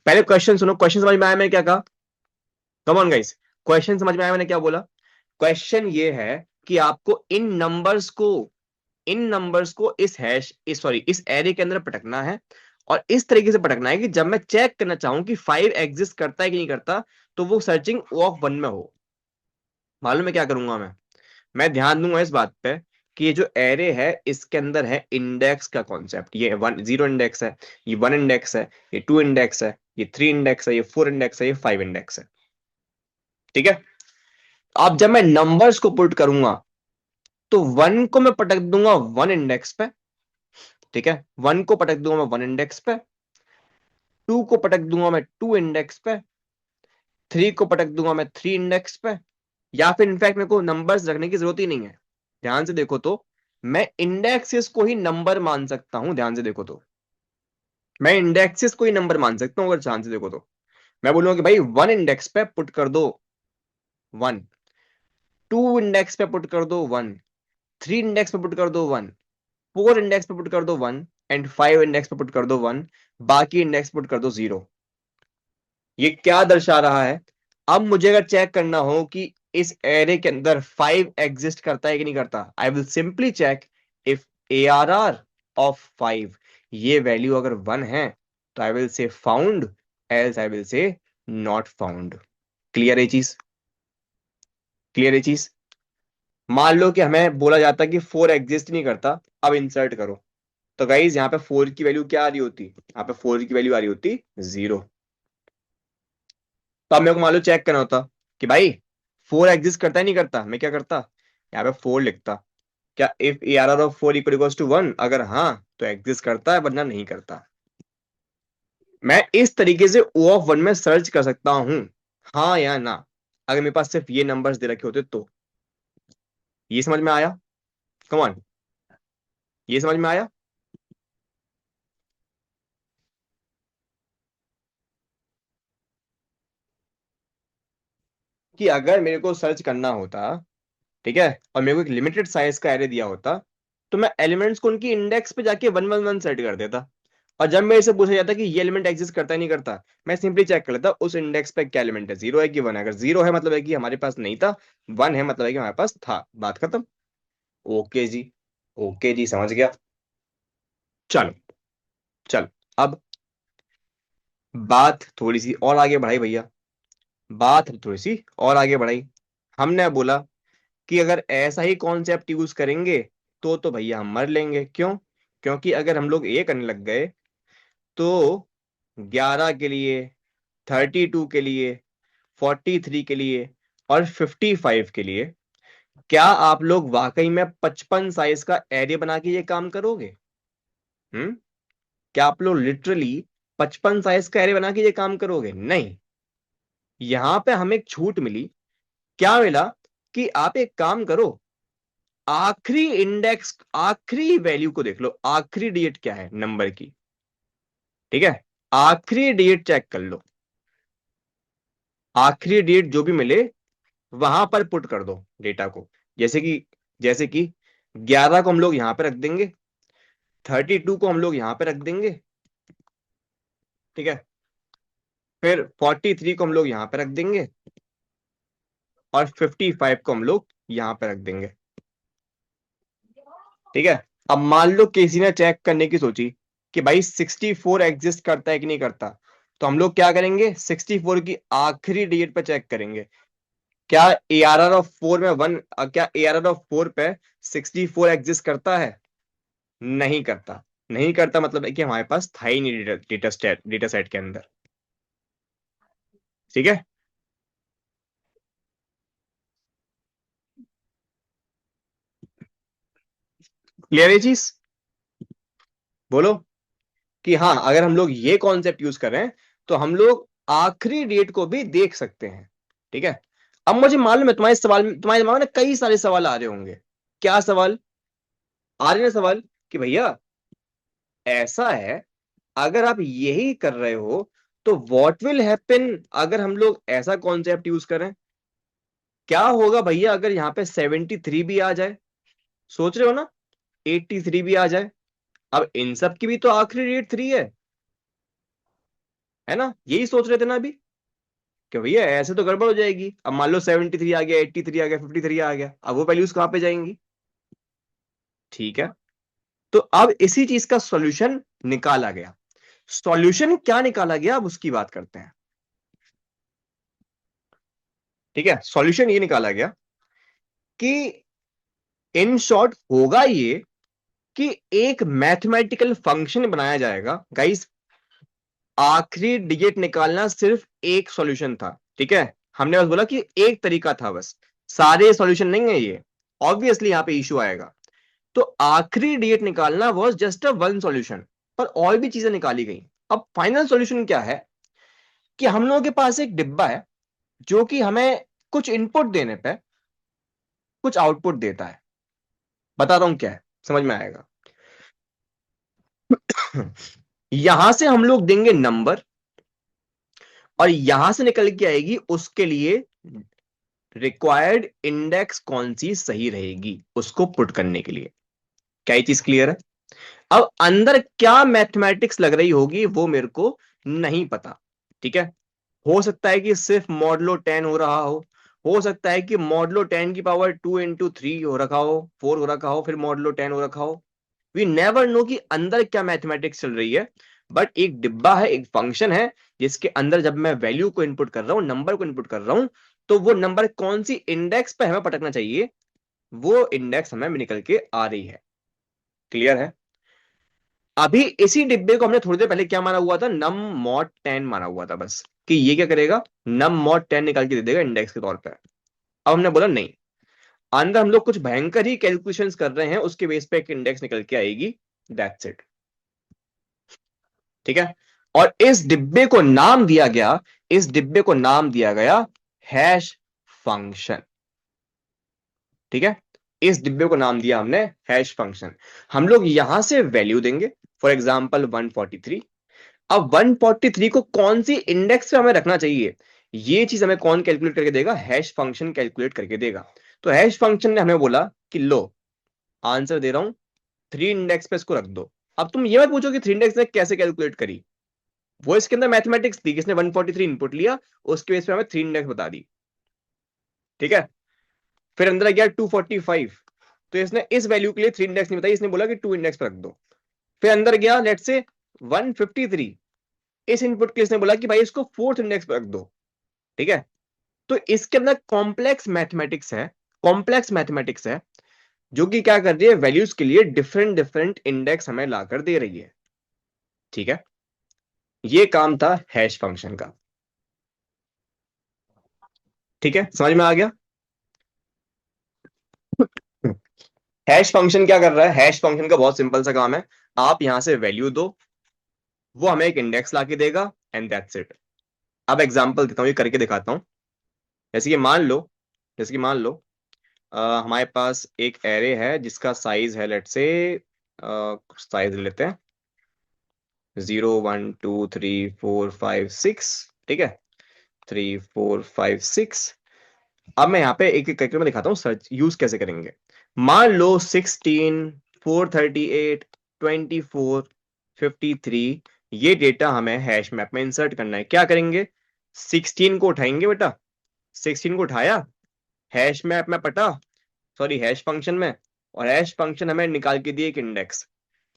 पहले क्वेश्चन सुनो, क्वेश्चन समझ में आया मैंने क्या कहा। कम ऑन गाइस, क्वेश्चन समझ में आया मैंने क्या बोला। क्वेश्चन ये है कि आपको इन नंबर्स को इस सॉरी इस एरे के अंदर पटकना है और इस तरीके से पटकना है कि जब मैं चेक करना चाहूं कि 5 एग्जिस्ट करता है कि नहीं करता तो वो सर्चिंग O(1) में हो। मालूम है क्या करूंगा मैं ध्यान दूंगा इस बात पे कि ये जो एरे है इसके अंदर है इंडेक्स का कॉन्सेप्ट। ये 0 इंडेक्स है, ये 1 इंडेक्स है, ये 2 इंडेक्स है, ये 3 इंडेक्स है, ये 4 इंडेक्स है, ये 5 इंडेक्स है। ठीक है। अब जब मैं नंबर्स को पुट करूंगा तो 1 को मैं पटक दूंगा 1 इंडेक्स पे। ठीक है। 1 को पटक दूंगा मैं 1 इंडेक्स पे, 2 को पटक दूंगा मैं 2 इंडेक्स पे, 3 को पटक दूंगा मैं 3 इंडेक्स पे। या फिर इनफैक्ट मेरे को नंबर्स रखने की जरूरत ही नहीं है। ध्यान से देखो तो मैं इंडेक्सेस को ही नंबर मान सकता हूं। ध्यान से देखो तो मैं इंडेक्सेस को ही नंबर मान सकता हूं अगर ध्यान से देखो तो। मैं बोलूंगा कि भाई 1 इंडेक्स पे पुट कर दो 1, 2 इंडेक्स पे पुट कर दो 1, 3 इंडेक्स पे पुट कर दो 1, 4 इंडेक्स पे पुट कर दो 1 एंड 5 इंडेक्स पे पुट कर दो 1। बाकी इंडेक्स पुट कर दो 0। ये क्या दर्शा रहा है। अब मुझे अगर चेक करना हो कि इस एरे के अंदर 5 एग्जिस्ट करता है कि नहीं करता, I will simply check if ARR of 5 ये वैल्यू अगर 1 है तो I will say found, else I will say not found. Clear है चीज, क्लियर है चीज। मान लो कि हमें बोला जाता कि 4 एग्जिस्ट नहीं करता, अब इंसर्ट करो। तो गाइज यहाँ पे 4 की वैल्यू क्या आ रही होती, यहाँ पे 4 की वैल्यू आ रही होती 0। तो अब मेरे को मान लो चेक करना होता कि भाई 4 एग्जिस्ट करता है नहीं करता, मैं क्या करता, यहाँ पे 4 लिखता। क्या if ARR of 4 equal to 1, अगर हाँ तो एग्जिस्ट करता है वरना नहीं करता। मैं इस तरीके से O(1) में सर्च कर सकता हूं, हाँ या ना, अगर मेरे पास सिर्फ ये नंबर्स दे रखे होते तो। ये समझ में आया। कम ऑन, ये समझ में आया। कि अगर मेरे को सर्च करना होता, ठीक है, और मेरे को एक लिमिटेड साइज का एरे दिया होता तो मैं एलिमेंट्स को उनकी इंडेक्स पे जाके 1 1 1 सेट कर देता। और जब मेरे से पूछा जाता कि ये एलिमेंट एग्जिस्ट करता है नहीं करता, मैं सिंपली चेक कर लेता उस इंडेक्स पे क्या एलिमेंट है, 0 है कि 1 है। अगर 0 है मतलब है कि हमारे पास नहीं था, 1 है मतलब है कि हमारे पास था। बात खत्म। ओके जी, ओके जी, समझ गया। चलो, चलो अब बात थोड़ी सी और आगे बढ़ाई भैया, बात थोड़ी सी और आगे बढ़ाई। हमने बोला कि अगर ऐसा ही कॉन्सेप्ट यूज करेंगे तो भैया हम मर लेंगे। क्यों, क्योंकि अगर हम लोग ये करने लग गए तो 11 के लिए, 32 के लिए, 43 के लिए और 55 के लिए, क्या आप लोग वाकई में 55 साइज का एरे बना के ये काम करोगे? हम्म? क्या आप लोग लिटरली 55 साइज का एरे बना के ये काम करोगे? नहीं। यहां पे हमें एक छूट मिली। क्या मिला? कि आप एक काम करो, आखिरी इंडेक्स, आखिरी वैल्यू को देख लो, आखिरी डिजिट क्या है नंबर की। ठीक है, आखिरी डिजिट चेक कर लो, आखिरी डिजिट जो भी मिले वहां पर पुट कर दो डेटा को। जैसे कि 11 को हम लोग यहां पे रख देंगे, 32 को हम लोग यहां पे रख देंगे, ठीक है, फिर 43 को हम लोग यहां पे रख देंगे और 55 को हम लोग यहां पे रख देंगे। ठीक है। अब मान लो किसी ने चेक करने की सोची कि भाई 64 एग्जिस्ट करता है कि नहीं करता, तो हम लोग क्या करेंगे, 64 की आखिरी डिजिट पे चेक करेंगे। क्या ARR ऑफ 4 में वन, क्या ARR ऑफ 4 पे 64 एग्जिस्ट करता है? नहीं करता। नहीं करता मतलब है कि हमारे पास था ही नहीं डेटा सेट के अंदर। ठीक है। क्लियर है चीज? बोलो कि हाँ, अगर हम लोग ये कॉन्सेप्ट यूज करें तो हम लोग आखिरी डेट को भी देख सकते हैं। ठीक है। अब मुझे मालूम है तुम्हारे दिमाग में कई सारे सवाल आ रहे होंगे। क्या सवाल आ रहे हैं? सवाल कि भैया ऐसा है, अगर आप यही कर रहे हो तो व्हाट विल हैपन अगर हम लोग ऐसा कॉन्सेप्ट यूज करें? क्या होगा भैया अगर यहाँ पे 73 भी आ जाए? सोच रहे हो ना, 83 भी आ जाए। अब इन सब की भी तो आखिरी डेट 3 है ना? यही सोच रहे थे ना अभी कि भैया ऐसे तो गड़बड़ हो जाएगी। अब मान लो 73 आ गया, 83 आ गया, 53 आ गया, अब वो वैल्यूज कहां पे जाएंगी? ठीक है। तो अब इसी चीज का सॉल्यूशन निकाला गया। सॉल्यूशन क्या निकाला गया, अब उसकी बात करते हैं। ठीक है, सॉल्यूशन ये निकाला गया कि इन शॉर्ट होगा ये कि एक मैथमेटिकल फंक्शन बनाया जाएगा। गाइस, आखिरी डिजिट निकालना सिर्फ एक सॉल्यूशन था। ठीक है, हमने बस बोला कि एक तरीका था, बस सारे सॉल्यूशन नहीं है ये। ऑब्वियसली यहां पे इश्यू आएगा। तो आखिरी डिजिट निकालना was just a one solution, पर और भी चीजें निकाली गई। अब फाइनल सॉल्यूशन क्या है कि हम लोगों के पास एक डिब्बा है जो कि हमें कुछ इनपुट देने पे कुछ आउटपुट देता है। बता रहा हूं क्या है, समझ में आएगा। यहां से हम लोग देंगे नंबर और यहां से निकल के आएगी उसके लिए रिक्वायर्ड इंडेक्स कौन सी सही रहेगी उसको पुट करने के लिए। क्या ये चीज क्लियर है? अब अंदर क्या मैथमेटिक्स लग रही होगी वो मेरे को नहीं पता। ठीक है, हो सकता है कि सिर्फ मॉडलो 10 हो रहा हो सकता है कि मॉडलो 10 की पावर 2 into 3 हो रखा हो, 4 हो रखा हो, फिर मॉडलो 10 हो रखा हो। वी नेवर नो कि अंदर क्या मैथमेटिक्स चल रही है। बट एक डिब्बा है, एक फंक्शन है, जिसके अंदर जब मैं वैल्यू को इनपुट कर रहा हूं, नंबर को इनपुट कर रहा हूं, तो वो नंबर कौन सी इंडेक्स पे हमें पटकना चाहिए, वो इंडेक्स हमें निकल के आ रही है। क्लियर है? अभी इसी डिब्बे को हमने थोड़ी देर पहले क्या माना हुआ था, नम मॉड 10 माना हुआ था, बस कि ये क्या करेगा, नम मॉड 10 निकाल के दे देगा इंडेक्स के तौर पे। अब हमने बोला नहीं, अंदर हम लोग कुछ भयंकर ही कैलकुलेशंस कर रहे हैं, उसके बेस पे एक इंडेक्स निकल के आएगी। That's it. ठीक है। और इस डिब्बे को नाम दिया गया, इस डिब्बे को नाम दिया गया हैश फंक्शन। ठीक है, इस डिब्बे को नाम दिया हमने हैश फंक्शन। हम लोग यहां से वैल्यू देंगे, फॉर एग्जाम्पल 143। अब 143 को कौन सी इंडेक्स पे हमें रखना चाहिए, ये चीज हमें कौन कैलकुलेट करके देगा, हैश फंक्शन कैलकुलेट करके देगा। तो हैश फंक्शन ने हमें बोला कि लो, आंसर दे रहा हूं, 3 इंडेक्स पे इसको रख दो। अब तुम ये मत पूछो कि 3 इंडेक्स ने कैसे कैलकुलेट करी, वो इसके अंदर मैथमेटिक्स थी, किसने 143 इनपुट लिया, उसके बेस पे हमें 3 इंडेक्स बता दी। ठीक है। फिर अंदर आ गया 245, तो इसने इस वैल्यू के लिए 3 इंडेक्स नहीं बताई, इसने बोला कि 2 इंडेक्स पर रख दो। फिर अंदर गया लेट से 153, इस इनपुट के लिए इसने बोला कि भाई इसको 4th इंडेक्स पर रख दो। ठीक है। तो इसके अंदर कॉम्प्लेक्स मैथमेटिक्स है जो कि क्या कर रही है, वैल्यूज के लिए डिफरेंट डिफरेंट इंडेक्स हमें लाकर दे रही है। ठीक है, ये काम था हैश फंक्शन का। ठीक है, समझ में आ गया। हैश फंक्शन क्या कर रहा है? हैश फंक्शन का बहुत सिंपल सा काम है, आप यहां से वैल्यू दो, वो हमें एक इंडेक्स ला के देगा, एंड दैट्स इट। अब एग्जांपल देता हूँ, ये करके दिखाता हूँ। जैसे कि मान लो, जैसे कि मान लो हमारे पास एक एरे है जिसका साइज है, लेट से साइज लेते हैं 0 1 2 3 4 5 6, ठीक है, 3 4 5 6। अब मैं यहाँ पे एक एक करके मैं दिखाता हूँ सर्च यूज कैसे करेंगे। मान लो 16 4 38 24 53, ये डेटा हमें हैश मैप में इंसर्ट करना है। क्या करेंगे? 16 को उठाएंगे बेटा, 16 को उठाया, हैश मैप में पटा, सॉरी हैश फंक्शन में, और हैश फंक्शन हमें निकाल के दिए एक इंडेक्स।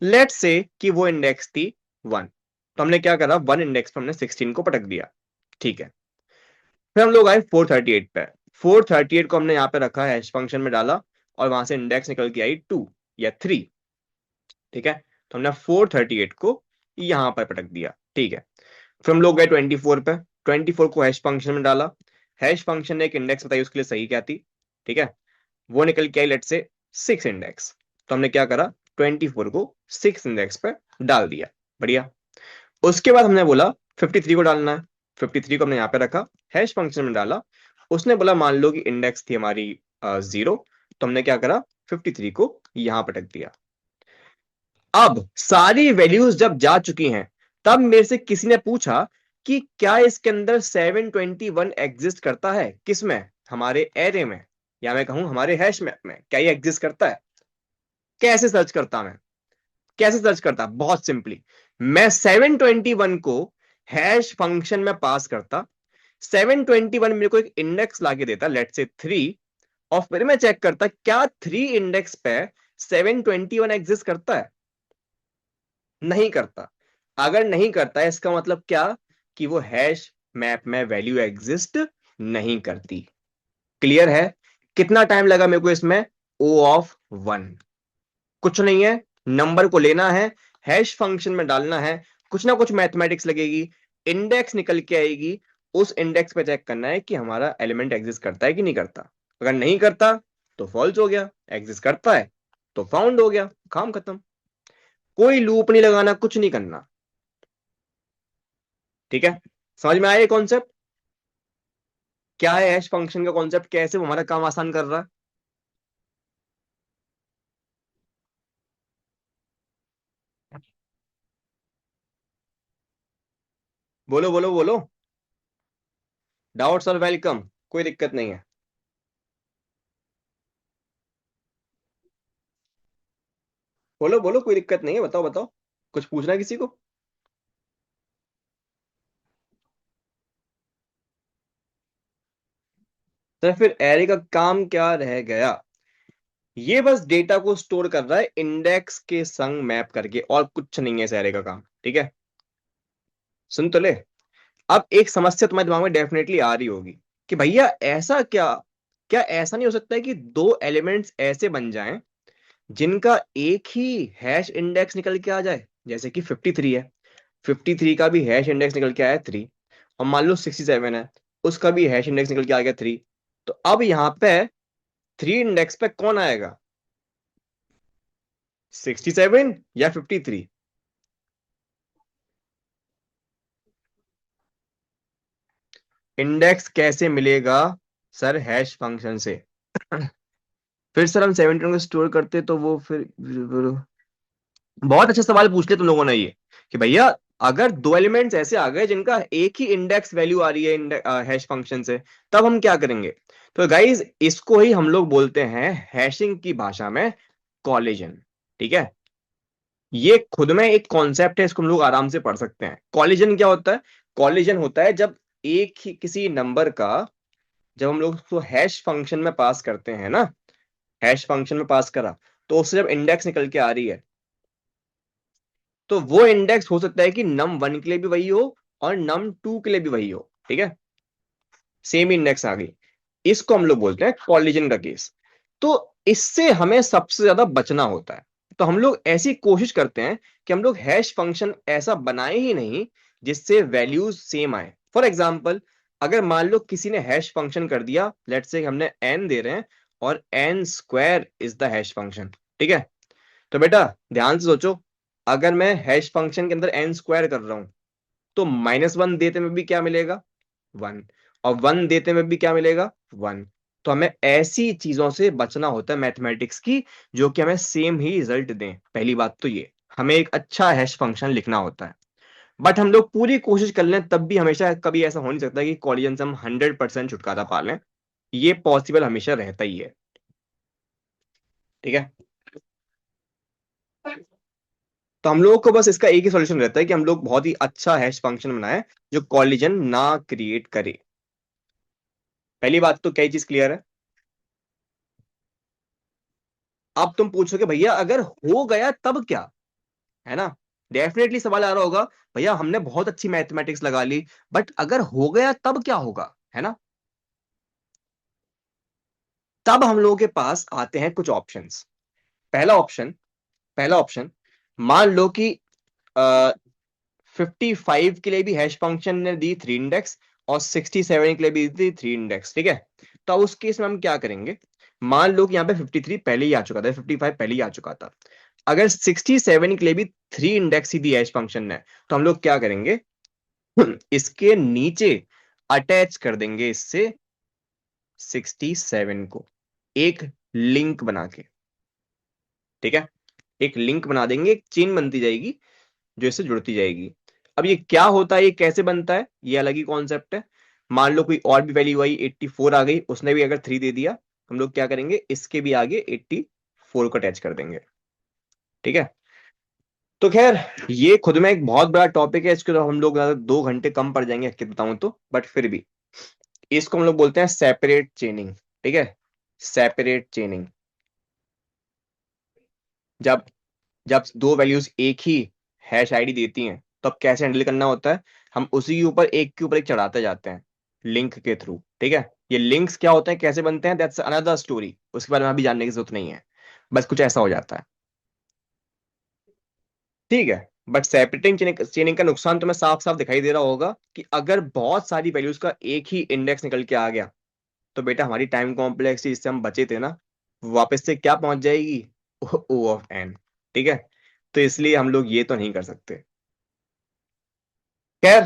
लेट्स से कि वो इंडेक्स थी 1, तो हमने क्या करा, 1 इंडेक्स पे हमने 16 को पटक दिया। ठीक है, फिर हम लोग आए 438 पे। 438 को हमने यहाँ पे रखा, हैश फंक्शन में डाला, और वहां से इंडेक्स निकल के आई 2 या 3। ठीक है, तो हमने 438 को यहाँ पर पटक दिया। ठीक है, फिर हम लोग गए 24 पे। 24 को हैश फंक्शन में डाला, हैश फंक्शन ने एक इंडेक्स बताई उसके लिए सही क्या थी। ठीक है, वो निकल के आई लेट से 6 इंडेक्स। तो हमने क्या करा, 24 को 6 इंडेक्स पे डाल दिया। बढ़िया। उसके बाद हमने बोला 53 को डालना है। 53 को हमने यहाँ पे रखा, हैश फंक्शन में डाला, उसने बोला मान लो कि इंडेक्स थी हमारी 0, तो हमने क्या करा, 53 को यहां पटक दिया। अब सारी वैल्यूज जब जा चुकी हैं, तब मेरे से किसी ने पूछा कि क्या इसके अंदर 721 एग्जिस्ट करता है? किसमें? हमारे एरे में, या मैं कहूं हमारे हैश मैप में, क्या ये एग्जिस्ट करता है? कैसे सर्च करता मैं? कैसे सर्च करता? बहुत सिंपली, मैं 721 को हैश फंक्शन में पास करता, 721 मेरे को एक इंडेक्स लाके देता, लेट से 3, और फिर मैं चेक करता क्या 3 इंडेक्स पे 721 एग्जिस्ट करता है। नहीं करता। अगर नहीं करता है इसका मतलब क्या, कि वो हैश मैप में वैल्यू एग्जिस्ट नहीं करती। क्लियर है? कितना टाइम लगा मेरे को इसमें? O ऑफ 1, कुछ नहीं है, नंबर को लेना है, हैश फंक्शन में डालना है, कुछ ना कुछ मैथमेटिक्स लगेगी, इंडेक्स निकल के आएगी, उस इंडेक्स पे चेक करना है कि हमारा एलिमेंट एग्जिस्ट करता है कि नहीं करता। अगर नहीं करता तो फॉल्स हो गया, एग्जिस्ट करता है तो फाउंड हो गया, काम खत्म। कोई लूप नहीं लगाना, कुछ नहीं करना। ठीक है, समझ में आया कॉन्सेप्ट? क्या है हैश फंक्शन का कॉन्सेप्ट, कैसे वो हमारा काम आसान कर रहा है? बोलो बोलो बोलो। डाउट्स आर वेलकम, कोई दिक्कत नहीं है। बोलो बोलो, कोई दिक्कत नहीं है, बताओ बताओ, कुछ पूछना है किसी को? तो फिर एरे का काम क्या रह गया? ये बस डेटा को स्टोर कर रहा है इंडेक्स के संग मैप करके, और कुछ नहीं है इस एरे का काम। ठीक है, सुन तो ले। अब एक समस्या तुम्हारे दिमाग में डेफिनेटली आ रही होगी कि भैया ऐसा क्या, क्या ऐसा नहीं हो सकता है कि दो एलिमेंट्स ऐसे बन जाएं जिनका एक ही हैश इंडेक्स निकल के आ जाए? जैसे कि 53 है, 53 का भी हैश इंडेक्स निकल के आया 3, और मान लो 67 है, उसका भी हैश इंडेक्स निकल के आ गया 3। तो अब यहाँ पे 3 इंडेक्स पे कौन आएगा, 67 या 53? इंडेक्स कैसे मिलेगा सर? हैश फंक्शन से। फिर सर हम 17 को स्टोर करते तो वो फिर बहुत अच्छा सवाल पूछ लिया तुम लोगों ने ये, कि भैया अगर दो एलिमेंट्स ऐसे आ गए जिनका एक ही इंडेक्स वैल्यू आ रही है हैश फंक्शन से, तब हम क्या करेंगे? तो गाइज इसको ही हम लोग बोलते हैं हैशिंग की भाषा में कॉलिजन। ठीक है, ये खुद में एक कॉन्सेप्ट है, इसको हम लोग आराम से पढ़ सकते हैं। कॉलिजन क्या होता है? कॉलिजन होता है जब एक ही किसी नंबर का, जब हम लोग उसको हैश फंक्शन में पास करते हैं ना, हैश फंक्शन में पास करा, तो उससे जब इंडेक्स निकल के आ रही है, तो वो इंडेक्स हो सकता है कि num 1 के लिए भी वही हो और num 2 के लिए भी वही हो। ठीक है, सेम इंडेक्स आ गई, इसको हम लोग बोलते हैं कॉलिजन का केस। तो इससे हमें सबसे ज्यादा बचना होता है, तो हम लोग ऐसी कोशिश करते हैं कि हम लोग हैश फंक्शन ऐसा बनाए ही नहीं जिससे वैल्यूज सेम आए। फॉर एग्जाम्पल, अगर मान लो किसी ने हैश फंक्शन कर दिया, लेट्स से हमने n दे रहे हैं और n square is the hash function, ठीक है। तो बेटा ध्यान से सोचो, अगर मैं हैश फंक्शन के अंदर n स्क्वायर कर रहा हूं तो -1 देते में भी क्या मिलेगा, 1, और 1 देते में भी क्या मिलेगा, 1। तो हमें ऐसी चीजों से बचना होता है मैथमेटिक्स की जो कि हमें सेम ही रिजल्ट दें। पहली बात तो ये, हमें एक अच्छा हैश फंक्शन लिखना होता है। बट हम लोग पूरी कोशिश कर लें तब भी हमेशा कभी ऐसा हो नहीं सकता कि कॉलिजन से हम 100% छुटकारा पा लें। ये पॉसिबल हमेशा रहता ही है, ठीक है। तो हम लोगों को बस इसका एक ही सॉल्यूशन रहता है कि हम लोग बहुत ही अच्छा हैश फंक्शन बनाएं जो कॉलिजन ना क्रिएट करे। पहली बात तो क्या चीज क्लियर है। अब तुम पूछोगे भैया अगर हो गया तब क्या, है ना। डेफिनेटली सवाल आ रहा होगा, भैया हमने बहुत अच्छी मैथमेटिक्स लगा ली, बट अगर हो गया तब क्या होगा, है ना। तब हम लोगों के पास आते हैं कुछ ऑप्शंस। पहला ऑप्शन, पहला ऑप्शन, मान लो कि 55 के लिए भी हैश फंक्शन ने दी 3 इंडेक्स और 67 के लिए भी दी 3 इंडेक्स, ठीक है। तो अब उस केस में हम क्या करेंगे, मान लो कि यहाँ पे 53 पहले ही आ चुका था, 55 पहले ही आ चुका था। अगर 67 के लिए भी 3 इंडेक्स ही दी हैश फंक्शन ने, तो हम लोग क्या करेंगे, इसके नीचे अटैच कर देंगे इससे 67 को, एक लिंक बना के, ठीक है। एक लिंक बना देंगे, एक चेन बनती जाएगी जो इससे जुड़ती जाएगी। अब ये क्या होता है, ये कैसे बनता है, ये अलग ही कॉन्सेप्ट है। मान लो कोई और भी वैल्यू आई 84 आ गई, उसने भी अगर 3 दे दिया, हम लोग क्या करेंगे, इसके भी आगे 84 को अटैच कर देंगे, ठीक है। तो खैर ये खुद में एक बहुत बड़ा टॉपिक है, इसके तो हम लोग ज्यादा 2 घंटे कम पड़ जाएंगे हकीकत बताऊं तो, बट फिर भी इसको हम लोग बोलते हैं सेपरेट चेनिंग, ठीक है। सेपरेट चेनिंग, जब जब दो वैल्यूज एक ही हैश आईडी देती हैं तब कैसे हैंडल करना होता है, हम उसी के ऊपर एक के ऊपर एक चढ़ाते जाते हैं लिंक के थ्रू, ठीक है। ये लिंक्स क्या होते हैं, कैसे बनते हैं, दैट्स अनदर स्टोरी, उसके बारे में अभी जानने की जरूरत नहीं है। बस कुछ ऐसा हो जाता है, ठीक है। बट सेपरेटिंग चेनिंग चेनिंग का नुकसान तुम्हें साफ साफ दिखाई दे रहा होगा कि अगर बहुत सारी वैल्यूज का एक ही इंडेक्स निकल के आ गया तो बेटा हमारी टाइम कॉम्प्लेक्सिटी जिससे हम बचे थे ना, वो वापस से क्या पहुंच जाएगी, ओ ऑफ एन, ठीक है। तो इसलिए हम लोग ये तो नहीं कर सकते। खैर,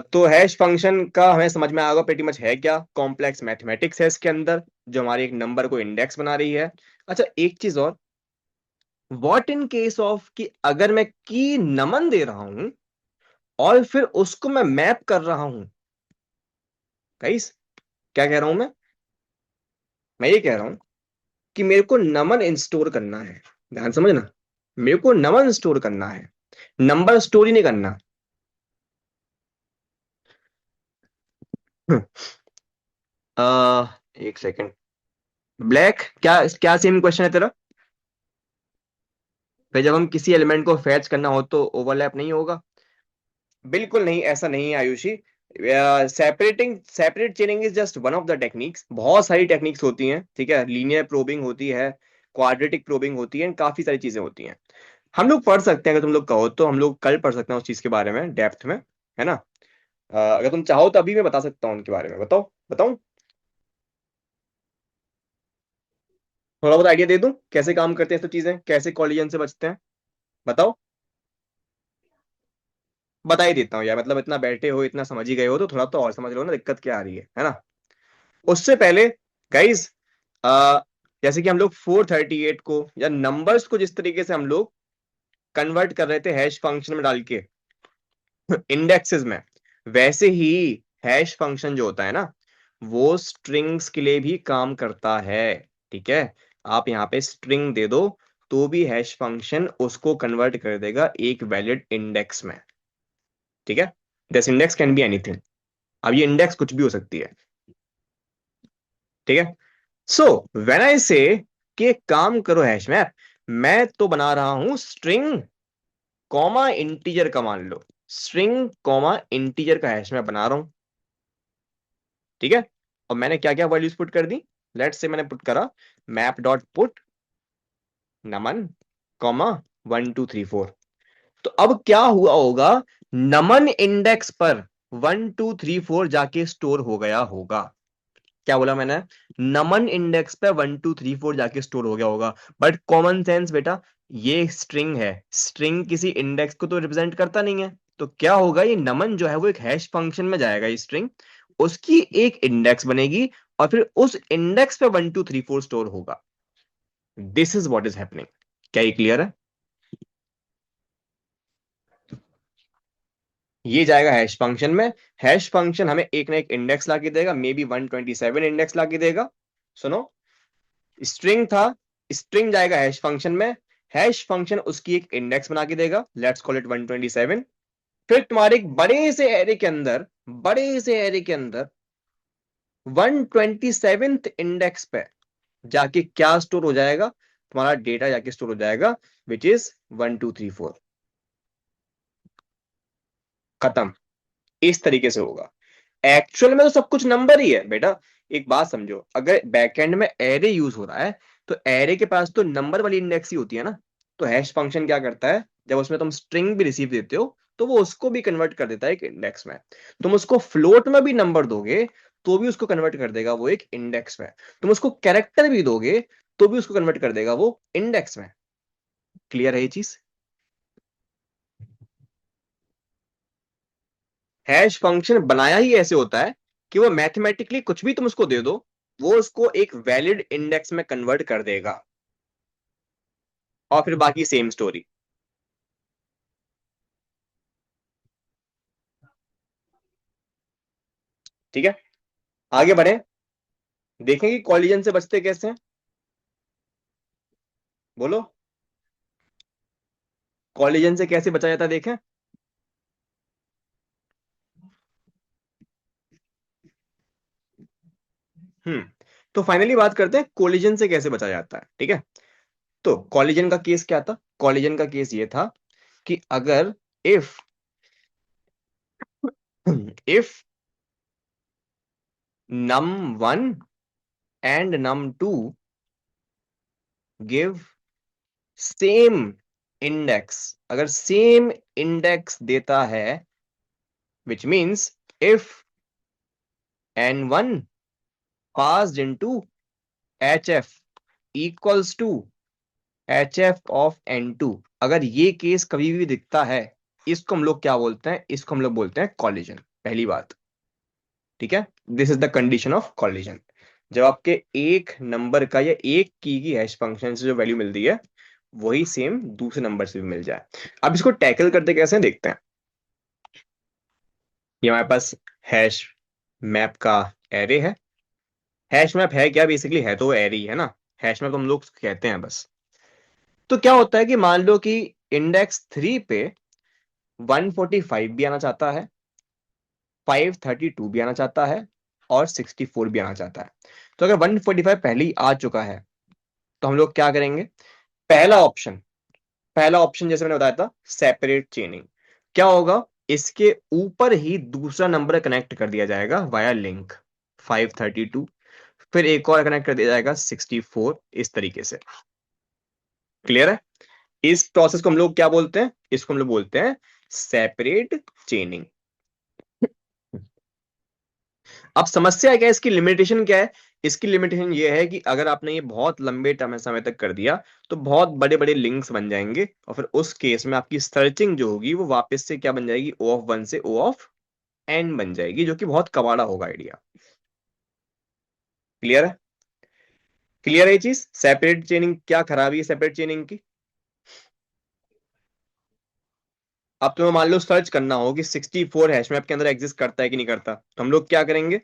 तो हैश फंक्शन का हमें समझ में आएगा पेटी मच है क्या, कॉम्प्लेक्स मैथमेटिक्स है इसके अंदर जो हमारे एक नंबर को इंडेक्स बना रही है। अच्छा एक चीज और, व्हाट इन केस ऑफ कि अगर मैं की नमन दे रहा हूं और फिर उसको मैं मैप कर रहा हूं, गाइस क्या कह रहा हूं मैं ये कह रहा हूं कि मेरे को नमन इंस्टोर करना है, ध्यान समझना, मेरे को नमन स्टोर करना है, नंबर स्टोर ही नहीं करना। एक सेकंड, ब्लैक क्या क्या सेम क्वेश्चन है तेरा। फिर जब हम किसी एलिमेंट को फैच करना हो तो ओवरलैप नहीं होगा, बिल्कुल नहीं, ऐसा नहीं है Ayushi. Separate चेनिंग is just one of the techniques, बहुत सारी टेक्निक्स होती हैं, ठीक है। लीनियर प्रोबिंग होती है, क्वाड्रेटिक प्रोबिंग होती है, काफी सारी चीजें होती हैं। हम लोग पढ़ सकते हैं, अगर तुम लोग कहो तो हम लोग कल पढ़ सकते हैं उस चीज के बारे में डेप्थ में, है ना। अगर तुम चाहो तो अभी मैं बता सकता हूँ उनके बारे में, बताओ बताऊं, थोड़ा बहुत आइडिया दे दूं कैसे काम करते हैं सब चीजें, कैसे कॉलिजन से बचते हैं, बताओ। बता ही देता हूँ यार, मतलब इतना बैठे हो, इतना समझ ही गए हो तो थोड़ा तो और समझ लो ना, दिक्कत क्या आ रही है ना। उससे पहले गाइस, जैसे कि हम लोग 438 को या नंबर्स को जिस तरीके से हम लोग कन्वर्ट कर रहे थे हैश फंक्शन में डाल के इंडेक्सेस में, वैसे ही हैश फंक्शन जो होता है ना, वो स्ट्रिंग्स के लिए भी काम करता है, ठीक है। आप यहाँ पे स्ट्रिंग दे दो तो भी हैश फंक्शन उसको कन्वर्ट कर देगा एक वैलिड इंडेक्स में, ठीक है। This index can be anything, अब ये इंडेक्स कुछ भी हो सकती है, ठीक है। सो व्हेन आई से कि एक काम करो हैश मैप, मैं तो बना रहा हूं स्ट्रिंग कॉमा इंटीजर का, मान लो स्ट्रिंग कॉमा इंटीजर का हैश मैप बना रहा हूं, ठीक है। और मैंने क्या क्या वैल्यूज पुट कर दी, लेट्स से मैंने पुट करा मैप डॉट पुट नमन कॉमा 1 2 3 4। तो अब क्या हुआ होगा, नमन इंडेक्स पर 1234 जाके स्टोर हो गया होगा। क्या बोला मैंने? नमन इंडेक्स पे 1234 जाके स्टोर हो गया होगा। बट कॉमन सेंस बेटा, ये स्ट्रिंग है, स्ट्रिंग किसी इंडेक्स को तो रिप्रेजेंट करता नहीं है। तो क्या होगा, ये नमन जो है वो एक हैश फंक्शन में जाएगा, ये स्ट्रिंग उसकी एक इंडेक्स बनेगी और फिर उस इंडेक्स पे 1234 स्टोर होगा। This is what is happening. क्या ये क्लियर है? ये जाएगा हैश फंक्शन में। हैश फंक्शन हमें एक ना एक इंडेक्स ला के देगा, मे बी 127 इंडेक्स ला के देगा। सुनो, स्ट्रिंग था, स्ट्रिंग जाएगा हैश फंक्शन में, हैश फंक्शन उसकी एक इंडेक्स बना के देगा, लेट्स कॉल इट 127। फिर तुम्हारे एक बड़े से एरे के अंदर 127th इंडेक्स पे जाके क्या स्टोर हो जाएगा? तुम्हारा डेटा जाके स्टोर हो जाएगा, विच इज 1234। खत्म। इस तरीके से होगा। एक्चुअल में तो सब कुछ नंबर ही है बेटा। एक बात समझो, अगर बैकएंड में एरे यूज हो रहा है तो एरे के पास तो नंबर वाली इंडेक्स ही होती है ना। तो हैश फंक्शन क्या करता है, जब उसमें तुम स्ट्रिंग भी रिसीव देते हो तो वो उसको भी कन्वर्ट कर देता है एक इंडेक्स में। तुम उसको फ्लोट में भी नंबर दोगे तो भी उसको कन्वर्ट कर देगा वो एक इंडेक्स में। तुम उसको कैरेक्टर भी दोगे तो भी उसको कन्वर्ट कर देगा वो इंडेक्स में। क्लियर है ये चीज? हैश फंक्शन बनाया ही ऐसे होता है कि वो मैथमेटिकली कुछ भी तुम उसको दे दो, वो उसको एक वैलिड इंडेक्स में कन्वर्ट कर देगा। और फिर बाकी सेम स्टोरी। ठीक है, आगे बढ़े, देखें कि कॉलिजन से बचते कैसे हैं। बोलो, कॉलिजन से कैसे बचा जाता है, देखें। हम्म। तो फाइनली बात करते हैं कोलिजन से कैसे बचा जाता है। ठीक है, तो कॉलिजन का केस क्या था? कॉलिजन का केस ये था कि अगर if if num1 and num2 give same index, अगर सेम इंडेक्स देता है, which means if n1 passed into hf equals to hf of n2, अगर ये केस कभी भी दिखता है, इसको हम लोग क्या बोलते हैं? इसको हम लोग बोलते हैं कॉलिजन। पहली बात, ठीक है, this is the condition of collision. जब आपके एक नंबर का या एक की हैश फंक्शन से जो वैल्यू मिलती है वही सेम दूसरे नंबर से भी मिल जाए। अब इसको टैकल करते कैसे हैं, देखते हैं। ये हमारे पास हैश मैप का एरे है। हैश मैप है क्या? बेसिकली है तो एरे ही है ना। हैश मैप हम लोग कहते हैं बस। तो क्या होता है कि मान लो कि इंडेक्स 3 पे 145 भी आना चाहता है, 532 भी आना चाहता है और 64 भी आना चाहता है। तो अगर 145 पहले ही आ चुका है तो हम लोग क्या करेंगे? पहला ऑप्शन, पहला ऑप्शन जैसे मैंने बताया था, सेपरेट चेनिंग। क्या होगा, इसके ऊपर ही दूसरा नंबर कनेक्ट कर दिया जाएगा वाया लिंक 532, फिर एक और कनेक्ट कर दिया जाएगा 64, इस तरीके से। क्लियर है? इस प्रोसेस को हम लोग क्या बोलते हैं? इसको हम लोग बोलते हैं सेपरेट चेनिंग। अब समस्या क्या है, इसकी लिमिटेशन क्या है? इसकी लिमिटेशन ये है कि अगर आपने ये बहुत लंबे समय तक कर दिया तो बहुत बड़े बड़े लिंक्स बन जाएंगे और फिर उस केस में आपकी सर्चिंग जो होगी वो वापस से क्या बन जाएगी? O(1) से O(n) बन जाएगी, जो कि बहुत कबाड़ा होगा आइडिया। क्लियर है? क्लियर है ये चीज? सेपरेट चेनिंग क्या खराबी है सेपरेट चेनिंग की? अब तुम्हें मान लो सर्च करना हो कि 64 हैशमैप के अंदर एग्जिस्ट करता है कि नहीं करता, तो हम लोग क्या करेंगे?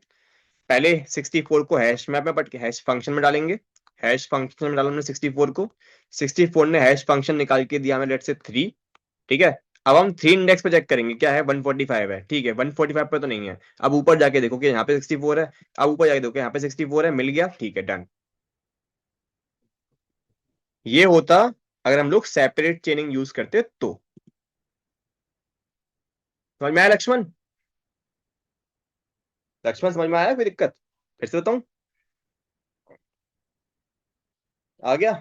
पहले 64 को हैश मैप में बट हैश फंक्शन में डालेंगे। हैश फंक्शन में डाला हमने 64 को, 64 ने हैश फंक्शन निकाल के दिया हमें लेट से 3। ठीक है, अब हम 3 इंडेक्स पे चेक करेंगे, क्या है? 145 है, ठीक है, 145 पे तो नहीं है। अब ऊपर जाके देखो कि यहाँ पे 64 है, अब ऊपर जाके देखो कि यहाँ पे 64 है, मिल गया, ठीक है, डन। ये होता अगर हम लोग सेपरेट चेनिंग यूज करते तो। समझ में आया लक्ष्मण? लक्ष्मण समझ में आया? कोई दिक्कत? फिर से बताऊं? आ गया?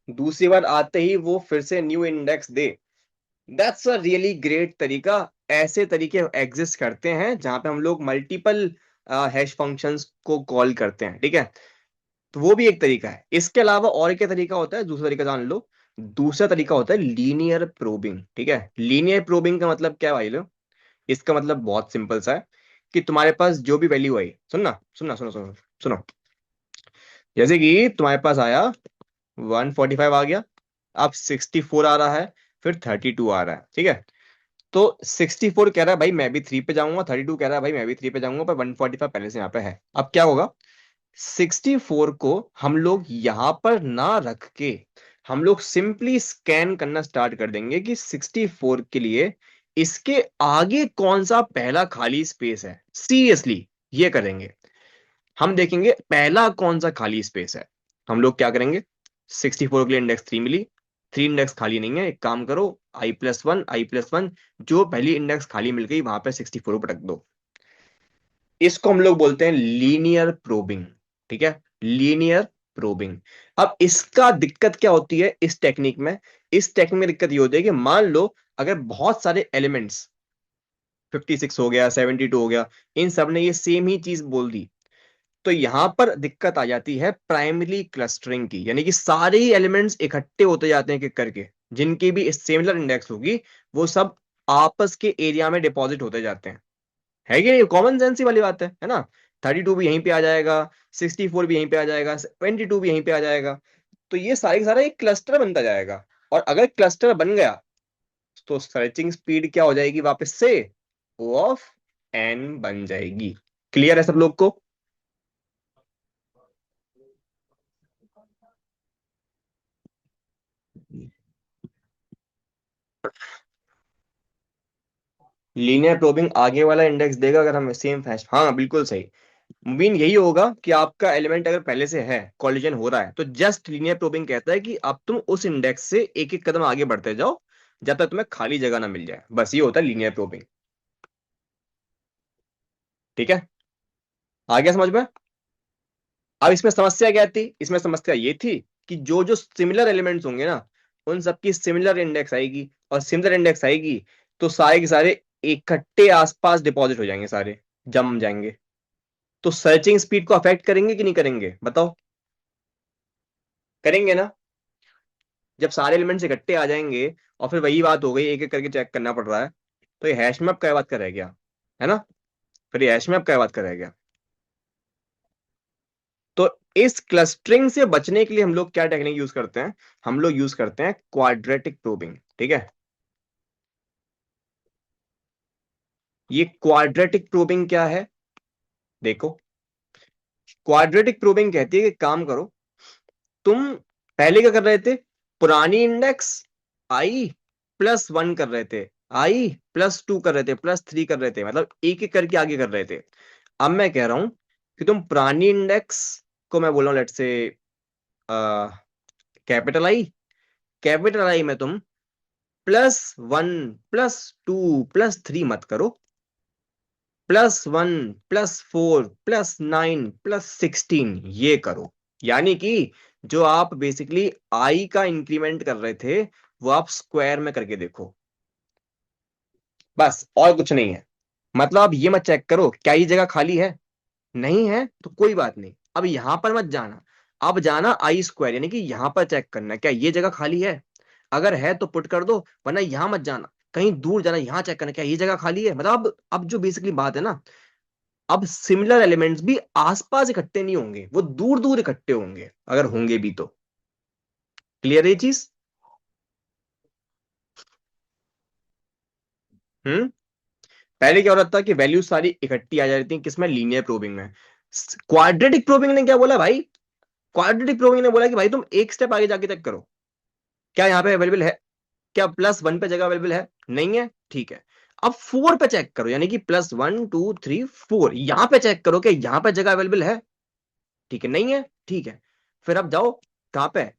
दूसरी बार आते ही वो फिर से new index they that's a really great तरीका। ऐसे तरीके एग्जिस्ट करते हैं जहां पे हम लोग मल्टीपल हैश फंक्शंस को कॉल करते हैं, ठीक है। तो वो भी एक तरीका है। इसके अलावा और क्या तरीका होता है, दूसरा तरीका जान लो। दूसरा तरीका होता है लीनियर प्रोबिंग, ठीक है। लीनियर प्रोबिंग का मतलब क्या है भाई लोग? इसका मतलब बहुत सिंपल सा है कि तुम्हारे पास जो भी वैल्यू आई, सुनना सुनना सुनो सुनो सुनो। जैसे कि तुम्हारे पास आया 145 आ गया, अब 64 आ रहा है, फिर 32 आ रहा है, ठीक है। तो 64 कह रहा है भाई मैं भी 3 पे जाऊंगा, 32 कह रहा है भाई मैं भी 3 पे जाऊंगा, पर 145 पहले से यहाँ पे है। अब क्या होगा, 64 को हम लोग यहां पर ना रख के हम लोग सिंपली स्कैन करना स्टार्ट कर देंगे कि 64 के लिए इसके आगे कौन सा पहला खाली स्पेस है। सीरियसली ये करेंगे। हम देखेंगे पहला कौन सा खाली स्पेस है। हम लोग क्या करेंगे, 64 के लिए इंडेक्स 3 मिली, 3 इंडेक्स खाली नहीं है, एक काम करो, आई प्लस वन जो पहली इंडेक्स खाली मिल गई वहां पे 64 पर रख दो। इसको हम लोग बोलते हैं लीनियर प्रोबिंग, ठीक है। Linear probing. अब इसका दिक्कत क्या होती है इस टेक्निक में? इस टेक्निक में दिक्कत ये होती है कि मान लो अगर बहुत सारे एलिमेंट्स, 56 हो गया, 72 हो गया, इन सब ने ये सेम ही चीज बोल दी, तो यहां पर दिक्कत आ जाती है प्राइमरी क्लस्टरिंग की। यानी कि सारे ही एलिमेंट्स इकट्ठे होते जाते हैं एक करके, जिनकी भी सिमिलर इंडेक्स होगी, वो सब आपस के एरिया में डिपॉजिट होते जाते हैं। है कि नहीं? कॉमन सेंस ही वाली बात है ना। 32 भी यहीं पे आ जाएगा, 64 भी यहीं पे आ जाएगा, 22 भी यहीं पे आ जाएगा। तो ये सारे का सारा एक क्लस्टर बनता जाएगा। और अगर क्लस्टर बन गया तो सर्चिंग स्पीड क्या हो जाएगी वापस से, ओ ऑफ एन बन जाएगी। क्लियर है सब लोग को? लीनियर प्रोबिंग आगे वाला इंडेक्स देगा अगर हम सेम फैशन, हाँ बिल्कुल सही। मीन यही होगा कि आपका एलिमेंट अगर पहले से है, कॉलिजन हो रहा है, तो जस्ट लीनियर प्रोबिंग कहता है कि अब तुम उस इंडेक्स से एक एक कदम आगे बढ़ते जाओ जब तक तुम्हें खाली जगह ना मिल जाए। बस ये होता है लीनियर प्रोबिंग, ठीक है। आ गया समझ में? अब इसमें समस्या क्या थी? इसमें समस्या ये थी कि जो जो सिमिलर एलिमेंट्स होंगे ना, उन सबकी सिमिलर इंडेक्स आएगी, और सिमिलर इंडेक्स आएगी तो सारे के सारे इकट्ठे आसपास डिपॉजिट हो जाएंगे, सारे जम जाएंगे। तो सर्चिंग स्पीड को अफेक्ट करेंगे कि नहीं करेंगे, बताओ? करेंगे ना। जब सारे एलिमेंट्स इकट्ठे आ जाएंगे और फिर वही बात हो गई, एक एक करके चेक करना पड़ रहा है, तो ये हैश मैप क्या बात कर रह गया, है ना? फिर ये हैश मैप क्या बात कर रह गया? तो इस क्लस्टरिंग से बचने के लिए हम लोग क्या टेक्निक यूज करते हैं? हम लोग यूज करते हैं क्वाड्रेटिक प्रोबिंग, ठीक है। ये क्वाड्रेटिक प्रोबिंग क्या है, देखो। क्वाड्रेटिक प्रोबिंग कहती है कि काम करो, तुम पहले क्या कर रहे थे, पुरानी इंडेक्स i+1 कर रहे थे, i+2 कर रहे थे, +3 कर रहे थे, मतलब एक एक करके आगे कर रहे थे। अब मैं कह रहा हूं कि तुम पुरानी इंडेक्स को, मैं बोल रहा हूं लेट से कैपिटल आई, कैपिटल आई में तुम +1 +2 +3 मत करो, +1 +4 +9 +16 ये करो। यानी कि जो आप बेसिकली आई का इंक्रीमेंट कर रहे थे, वो आप स्क्वायर में करके देखो, बस और कुछ नहीं है। मतलब आप ये मत चेक करो क्या ये जगह खाली है, नहीं है तो कोई बात नहीं, अब यहां पर मत जाना। अब जाना आई स्क्वायर, यानी कि यहां पर चेक करना क्या ये जगह खाली है। अगर है तो पुट कर दो, वरना यहां मत जाना, कहीं दूर जाना, यहां चेक करना क्या ये जगह खाली है। मतलब अब जो बेसिकली बात है ना, अब सिमिलर एलिमेंट्स भी आसपास इकट्ठे नहीं होंगे, वो दूर दूर इकट्ठे होंगे, अगर होंगे भी तो। क्लियर है ये चीज? हम्म। पहले क्या हो रहा था कि वैल्यू सारी इकट्ठी आ जा रही थी, किसमें, लीनियर प्रोबिंग में। क्वाड्रेटिक प्रोबिंग ने क्या बोला भाई, क्वाड्रेटिक प्रोबिंग ने बोला कि भाई तुम एक स्टेप आगे जाके चेक करो, क्या यहाँ पे अवेलेबल है, क्या +1 पे जगह अवेलेबल है, नहीं है, ठीक है। अब 4 पे चेक करो, यानी कि +1 2 3 4 यहां पे चेक करो कि यहाँ पे जगह अवेलेबल है, ठीक है, नहीं है, ठीक है। फिर अब जाओ कहां पे,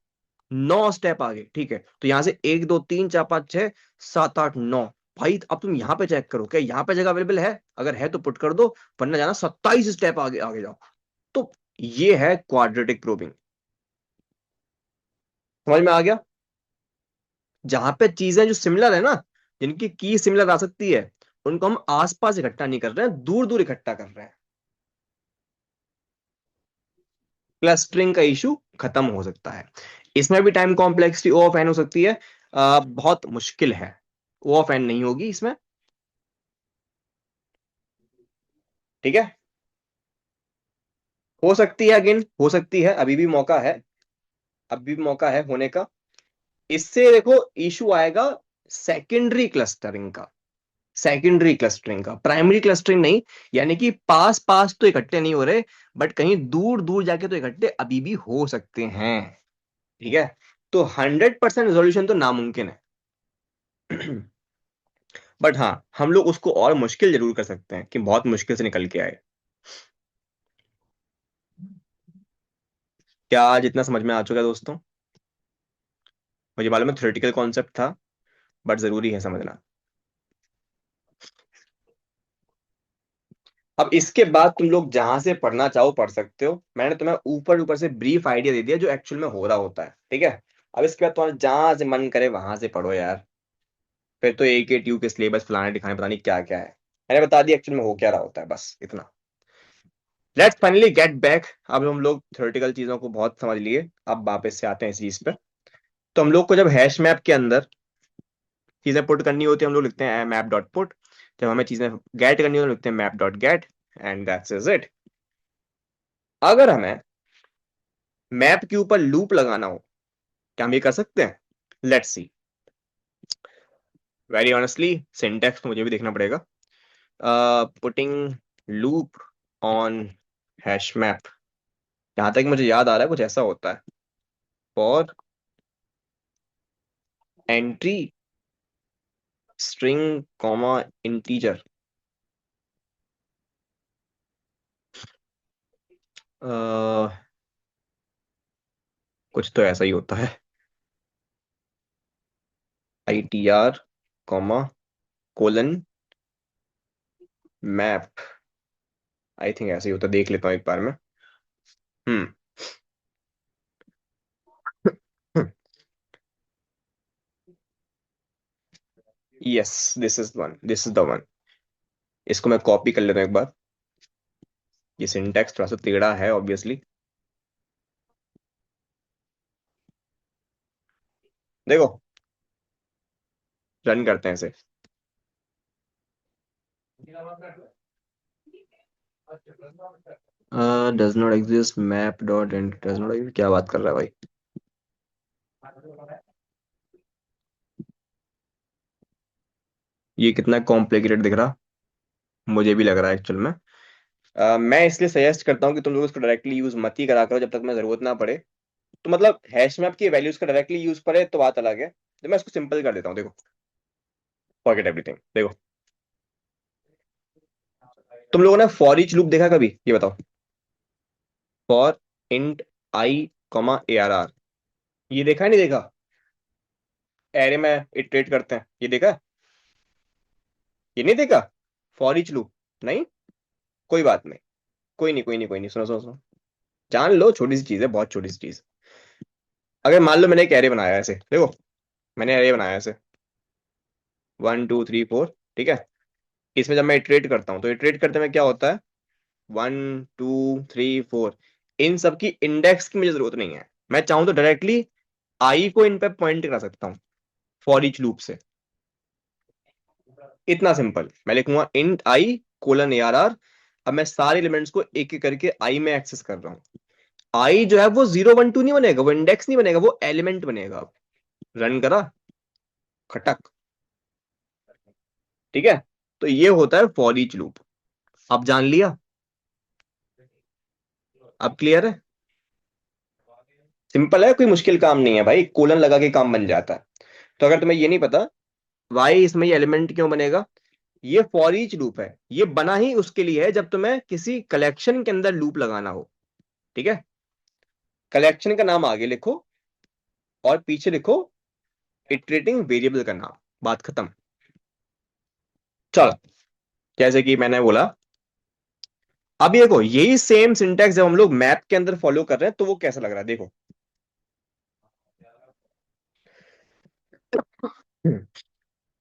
9 स्टेप आगे, ठीक है। तो यहां से 1 2 3 4 5 6 7 8 9, भाई अब तुम यहां पे चेक करो क्या यहाँ पे जगह अवेलेबल है, अगर है तो पुट कर दो, वरना जाना 27 स्टेप आगे आगे जाओ। तो ये है क्वाड्रेटिक प्रोबिंग। समझ में आ गया? जहां पे चीजें जो सिमिलर है ना, जिनकी की सिमिलर आ सकती है उनको हम आसपास इकट्ठा नहीं कर रहे हैं, दूर दूर इकट्ठा कर रहे हैं। क्लस्टरिंग का इशू खत्म हो सकता है। इसमें भी time complexity O of n हो सकती है, बहुत मुश्किल है। ओ ऑफ एन नहीं होगी इसमें। ठीक है, हो सकती है, अगेन हो सकती है, अभी भी मौका है, अभी भी मौका है होने का। इससे देखो इशू आएगा सेकेंडरी क्लस्टरिंग का, सेकेंडरी क्लस्टरिंग का, प्राइमरी क्लस्टरिंग नहीं। यानी कि पास पास तो इकट्ठे नहीं हो रहे, बट कहीं दूर दूर जाके तो इकट्ठे अभी भी हो सकते हैं। ठीक है, तो 100% रेजोल्यूशन तो नामुमकिन है। बट हाँ, हम लोग उसको और मुश्किल जरूर कर सकते हैं कि बहुत मुश्किल से निकल के आए। क्या जितना समझ में आ चुका है दोस्तों? मुझे मालूम है थ्योरेटिकल कॉन्सेप्ट था, बट जरूरी है समझना। अब इसके बाद तुम लोग जहां से पढ़ना चाहो पढ़ सकते हो, मैंने तुम्हें ऊपर ऊपर से ब्रीफ आइडिया दे दिया जो एक्चुअल में हो रहा होता है। ठीक है, अब इसके बाद तुम्हारा जहां से मन करे वहां से पढ़ो यार। फिर तो एक ही ट्यूब के सिलेबस फलाने दिखाने पता नहीं क्या क्या है। मैंने बता दिया एक्चुअल में हो क्या रहा होता है, बस इतना। Let's finally get back. अब हम लोग थ्योरेटिकल चीजों को बहुत समझ लिए, अब वापस से आते हैं इस चीज पे। तो हम लोग को जब हैश मैप के अंदर चीजें पुट करनी होती है हम लोग लिखते हैं मैप डॉट पुट। जब हमें चीजें गेट करनी होती है लिखते हैं map dot gate, and that's is it. अगर हमें मैप के ऊपर लूप लगाना हो, क्या हम ये कर सकते हैं? Let's see. Very honestly syntax मुझे भी देखना पड़ेगा। Putting loop on hash map, जहां तक मुझे याद आ रहा है कुछ ऐसा होता है। For entry string comma integer, कुछ तो ऐसा ही होता है। I T R comma colon map, I think ऐसे ही होता है, देख लेता हूँ एक बार में। Hmm. Yes, this is one, this is the one. इसको मैं कॉपी कर लेता हूँ एक बार। ये सिंटैक्स थोड़ा सा टेढ़ा है ऑब्वियसली। देखो, रन करते हैं इसे। Does not exist map dot and does not exist, क्या बात कर रहा है भाई? ये कितना कॉम्प्लिकेटेड दिख रहा, मुझे भी लग रहा है एक्चुअल में। मैं इसलिए सजेस्ट करता हूँ कि तुम लोग इसको डायरेक्टली यूज मत ही करा करो जब तक मैं जरूरत ना पड़े। तो मतलब हैश मैप की वैल्यूज का डायरेक्टली यूज पड़े तो बात अलग है। तो मैं इसको सिंपल कर देता हूँ, देखो। फॉरगेट एवरीथिंग, देखो। तुम लोगों ने फॉर ईच लूप देखा कभी, ये बताओ? For int i comma a r r, ये देखा है नहीं देखा? एरे में इटरेट करते हैं, ये देखा है? ये नहीं देखा? फॉर ईच लूप नहीं? कोई बात नहीं, कोई नहीं, कोई नहीं, कोई नहीं, सुनो सुनो सुनो। जान लो, छोटी सी चीज है, बहुत छोटी सी चीज। अगर मान लो मैंने एक एरे बनाया है ऐसे, देखो। मैंने एरे बनाया है ऐसे, 1 2 3 4। ठीक है, इसमें जब मैं इटरेट करता हूँ तो इटरेट करते में क्या होता है? 1 2 3 4। इन सब की इंडेक्स की मुझे जरूरत नहीं है। मैं चाहूं तो डायरेक्टली आई को इन पे पॉइंट करा सकता हूँ फॉर ईच लूप से। इतना सिंपल, मैं लिखूंगा int i colon a r r. अब मैं सारे एलिमेंट्स को एक एक करके आई में एक्सेस कर रहा हूँ। आई जो है वो 0 1 2 नहीं बनेगा, वो इंडेक्स नहीं बनेगा, वो एलिमेंट बनेगा। अब रन करा, खटक। ठीक है, तो ये होता है फॉर ईच लूप। अब जान लिया? अब क्लियर है? सिंपल है, कोई मुश्किल काम नहीं है भाई, कोलन लगा के काम बन जाता है। तो अगर तुम्हें ये नहीं पता वाई इसमें ये एलिमेंट क्यों बनेगा, ये फॉर ईच लूप है, ये बना ही उसके लिए है जब तुम्हें किसी कलेक्शन के अंदर लूप लगाना हो। ठीक है, कलेक्शन का नाम आगे लिखो और पीछे लिखो इटरेटिंग वेरिएबल का नाम, बात खत्म। चलो, जैसे कि मैंने बोला, अब ये देखो, यही सेम सिंटैक्स जब हम लोग मैप के अंदर फॉलो कर रहे हैं तो वो कैसा लग रहा है, देखो।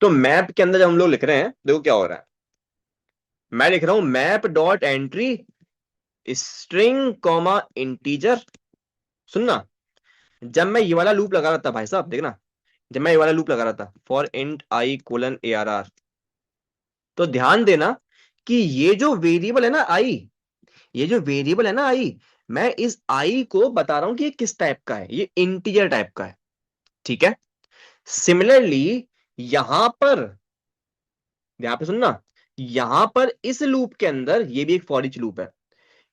तो मैप के अंदर जब हम लोग लिख रहे हैं, देखो क्या हो रहा है। मैं लिख रहा हूं map dot entry string comma integer. सुनना, जब मैं ये वाला लूप लगा रहा था भाई साहब, देखना, जब मैं ये वाला लूप लगा रहा था for int i colon a r r, तो ध्यान देना कि ये जो वेरिएबल है ना आई, ये जो वेरिएबल है ना आई, मैं इस आई को बता रहा हूं कि ये किस टाइप का है, ये इंटीजर टाइप का है। ठीक है। सिमिलरली यहां पर, ध्यान पे सुनना, यहां पर इस लूप के अंदर, ये भी एक फॉर ईच लूप है,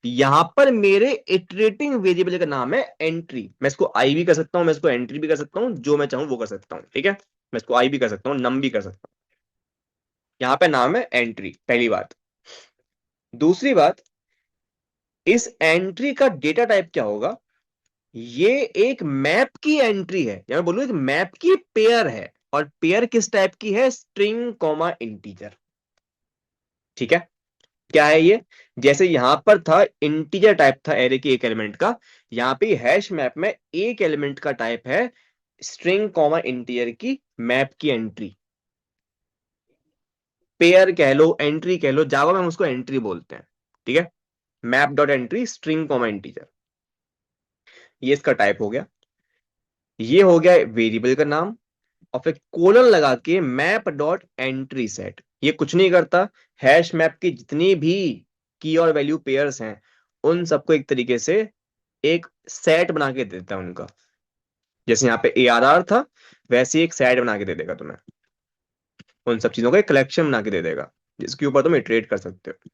यहां पर मेरे इटरेटिंग वेरिएबल का नाम है एंट्री। मैं इसको आई भी कर सकता हूं, मैं इसको एंट्री भी कर सकता हूं, जो मैं चाहूं वो कर सकता हूं। ठीक है, मैं इसको आई भी कर सकता हूं, नम भी कर सकता हूं। यहां पे नाम है एंट्री, पहली बात। दूसरी बात, इस एंट्री का डेटा टाइप क्या होगा? ये एक मैप की एंट्री है, या मैं बोलूं एक मैप की पेयर है। और पेयर किस टाइप की है? String comma integer. ठीक है। क्या है ये? जैसे यहां पर था इंटीजर टाइप था एरे के एक एलिमेंट का, यहां पे हैश मैप में एक एलिमेंट का टाइप है स्ट्रिंग कॉमा इंटीजर की मैप की एंट्री। पेयर कह लो, एंट्री कह लो, जावा में हम उसको एंट्री बोलते हैं। ठीक है। Map dot entry string comma integer, ये इसका टाइप हो गया। ये हो गया वेरिएबल का नाम। और फिर कोलन लगा के मैप डॉट एंट्री सेट, ये कुछ नहीं करता, हैश मैप की जितनी भी की और वैल्यू पेयर्स हैं उन सबको एक तरीके से एक सेट बना के देता है उनका। जैसे यहाँ पे ए आर आर था, वैसे ही एक सेट बना के दे देगा तुम्हें, उन सब चीजों का एक कलेक्शन बना के दे देगा, जिसके ऊपर तुम इटरेट कर सकते हो।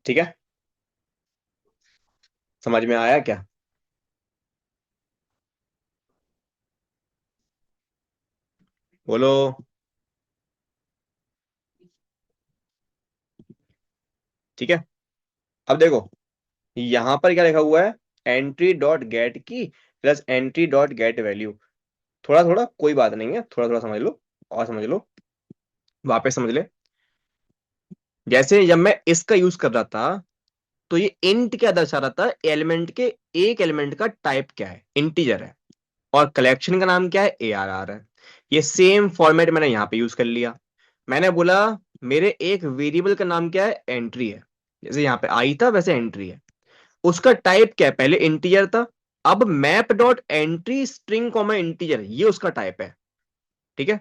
ठीक है। समझ में आया क्या? बोलो। ठीक है। अब देखो, यहां पर क्या लिखा हुआ है? Entry dot get key plus entry dot get value. थोड़ा थोड़ा कोई बात नहीं है, थोड़ा थोड़ा समझ लो, और समझ लो, वापस समझ ले। जैसे जब मैं इसका यूज कर रहा था, तो ये इंट क्या दर्शा रहा था? एलिमेंट के, एक एलिमेंट का टाइप क्या है? इंटीजर है। और कलेक्शन का नाम क्या है? ए आर आर है। ये सेम फॉर्मेट मैंने यहां पे यूज कर लिया। मैंने बोला मेरे एक वेरिएबल का नाम क्या है? एंट्री है। जैसे यहाँ पे आई था वैसे एंट्री है। उसका टाइप क्या है? पहले इंटीजर था, अब map dot entry string comma integer, ये उसका टाइप है। ठीक है।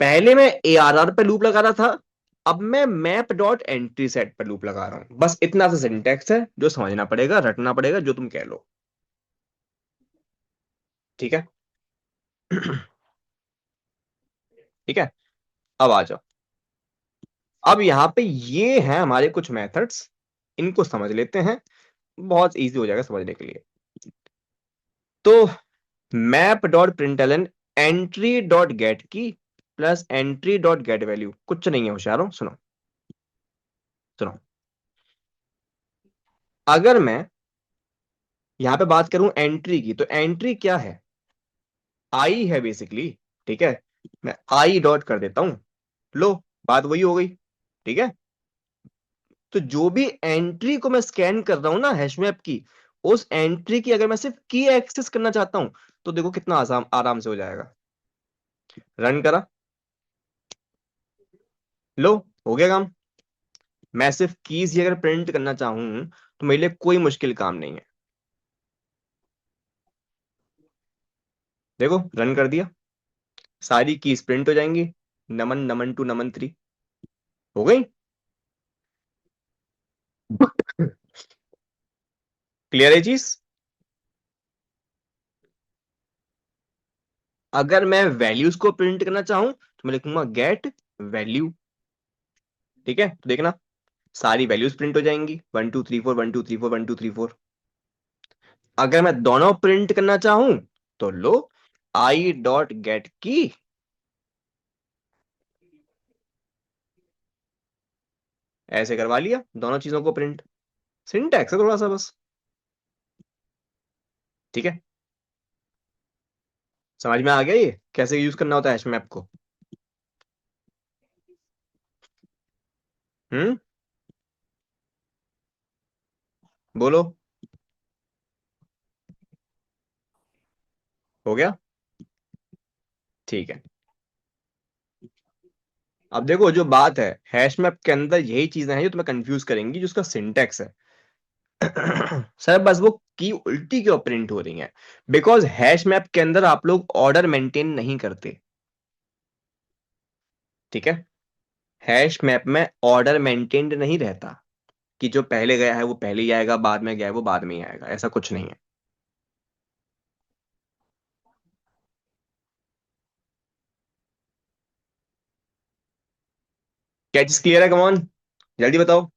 पहले मैं ए आर आर पे लूप लगा रहा था, अब मैं मैप डॉट एंट्री सेट पर लूप लगा रहा हूं। बस इतना सा सिंटेक्स है जो समझना पड़ेगा, रटना पड़ेगा, जो तुम कह लो। ठीक है। ठीक है। अब आ जाओ। अब यहाँ पे ये हैं हमारे कुछ मेथड्स, इनको समझ लेते हैं, बहुत इजी हो जाएगा समझने के लिए। तो map dot println entry dot get key plus entry dot get value, कुछ नहीं है होशियारों, सुनो। सुनो, अगर मैं यहां पे बात करूं एंट्री की, तो एंट्री क्या है? आई है बेसिकली। ठीक है। मैं आई डॉट कर देता हूं, लो, बात वही हो गई। ठीक है। तो जो भी एंट्री को मैं स्कैन कर रहा हूं ना हैशमैप की, उस एंट्री की अगर मैं सिर्फ की एक्सेस करना चाहता हूं, तो देखो कितना आसान, आराम से हो जाएगा। रन करा, लो, हो गया काम। मैं सिर्फ कीज ही अगर प्रिंट करना चाहूं तो मेरे लिए कोई मुश्किल काम नहीं है। देखो रन कर दिया, सारी कीज प्रिंट हो जाएंगी, नमन नमन टू नमन 3 हो गई। क्लियर है चीज? अगर मैं वैल्यूज को प्रिंट करना चाहूं तो मैं लिखूंगा गेट वैल्यू। ठीक है, तो देखना सारी वैल्यूज प्रिंट हो जाएंगी, 1 2 3 4 1 2 3 4 1 2 3 4। अगर मैं दोनों प्रिंट करना चाहूं तो लो, आई डॉट गेट की, ऐसे करवा लिया दोनों चीजों को प्रिंट। सिंटैक्स है थोड़ा सा बस। ठीक है। समझ में आ गया ये कैसे यूज करना होता है हैश मैप को? हम्म। बोलो। हो गया। ठीक है। अब देखो जो बात है, हैश मैप के अंदर यही चीजें हैं जो तुम्हें कंफ्यूज करेंगी, जो उसका सिंटेक्स है। सर बस वो की उल्टी क्यों प्रिंट हो रही है? बिकॉज हैश मैप के अंदर आप लोग ऑर्डर मेंटेन नहीं करते। ठीक है। हैश मैप में ऑर्डर मेंटेन्ड नहीं रहता कि जो पहले गया है वो पहले ही आएगा, बाद में गया है वो बाद में ही आएगा, ऐसा कुछ नहीं है। क्या चीज क्लियर है? कमॉन, जल्दी बताओ।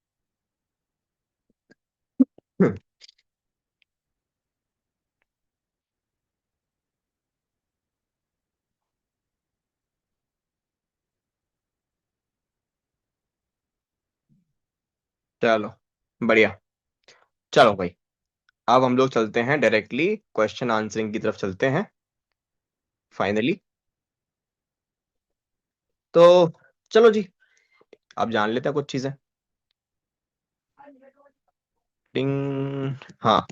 चलो, बढ़िया। चलो भाई, अब हम लोग चलते हैं डायरेक्टली क्वेश्चन आंसरिंग की तरफ चलते हैं फाइनली। तो चलो जी, अब जान लेते हैं कुछ चीजें। टिंग। हाँ,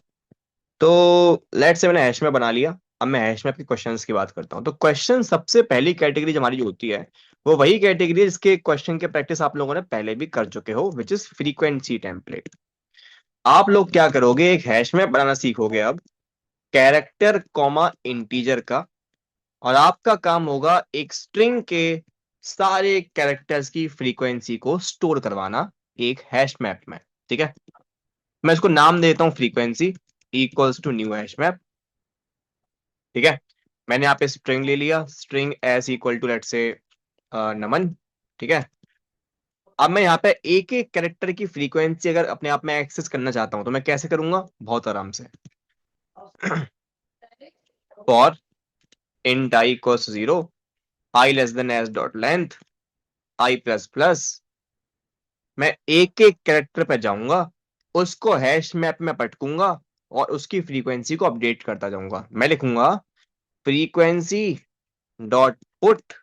तो लेट से मैंने हैश मैप बना लिया। अब मैं हैश मैप के क्वेश्चंस की बात करता हूँ। तो क्वेश्चन सबसे पहली कैटेगरी जो हमारी जो होती है, वो वही कैटेगरी है जिसके क्वेश्चन के प्रैक्टिस आप लोगों ने पहले भी कर चुके हो, विच इज फ्रीक्वेंसी टेम्पलेट। आप लोग क्या करोगे, एक हैश मैप बनाना सीखोगे अब, कैरेक्टर कॉमा इंटीजर का। और आपका काम होगा एक स्ट्रिंग के सारे कैरेक्टर्स की फ्रीक्वेंसी को स्टोर करवाना एक हैश मैप में। ठीक है। मैं इसको नाम देता हूँ frequency equals to new hash map. ठीक है। मैंने यहाँ पे स्ट्रिंग ले लिया, string s equal to let's say Naman. ठीक है। अब मैं यहाँ पे एक एक कैरेक्टर की फ्रीक्वेंसी अगर अपने आप में एक्सेस करना चाहता हूँ तो मैं कैसे करूंगा? बहुत आराम से। For int i equals 0, i less then S dot length, i plus plus. मैं एक एक कैरेक्टर पे जाऊंगा, उसको हैश मैप में पटकूंगा और उसकी फ्रीक्वेंसी को अपडेट करता जाऊंगा। मैं लिखूंगा frequency dot put,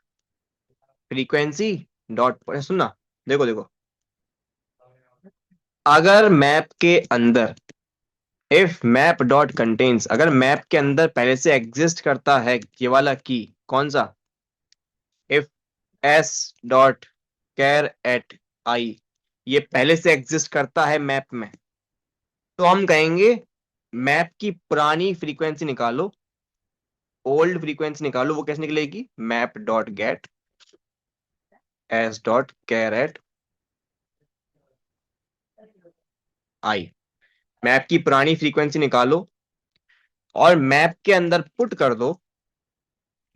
frequency dot put. सुनना, देखो देखो, अगर मैप के अंदर इफ मैप डॉट कंटेन्स, अगर मैप के अंदर पहले से एग्जिस्ट करता है ये वाला की, कौन सा? If s dot char at i, ये पहले से एग्जिस्ट करता है मैप में, तो हम कहेंगे मैप की पुरानी फ्रीक्वेंसी निकालो, ओल्ड फ्रीक्वेंसी निकालो। वो कैसे निकलेगी? Map dot get s dot char at i. Map की पुरानी फ्रीक्वेंसी निकालो और मैप के अंदर पुट कर दो,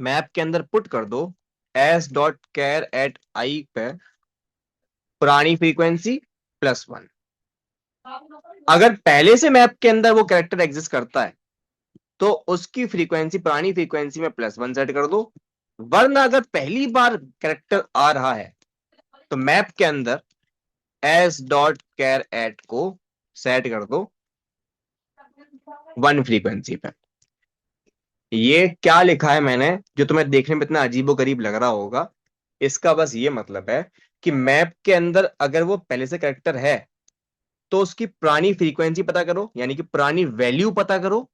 मैप के अंदर पुट कर दो एस डॉट कैर एट आई पे पुरानी फ्रीक्वेंसी प्लस वन। अगर पहले से मैप के अंदर वो कैरेक्टर एग्जिस्ट करता है तो उसकी फ्रीक्वेंसी पुरानी फ्रीक्वेंसी में प्लस वन सेट कर दो। वरना अगर पहली बार कैरेक्टर आ रहा है तो मैप के अंदर एस डॉट कैर एट को सेट कर दो वन फ्रीक्वेंसी पे। ये क्या लिखा है मैंने जो तुम्हें देखने में इतना अजीबो गरीब लग रहा होगा, इसका बस ये मतलब है कि मैप के अंदर अगर वो पहले से कैरेक्टर है तो उसकी पुरानी फ्रीक्वेंसी पता करो, यानी कि पुरानी वैल्यू पता करो।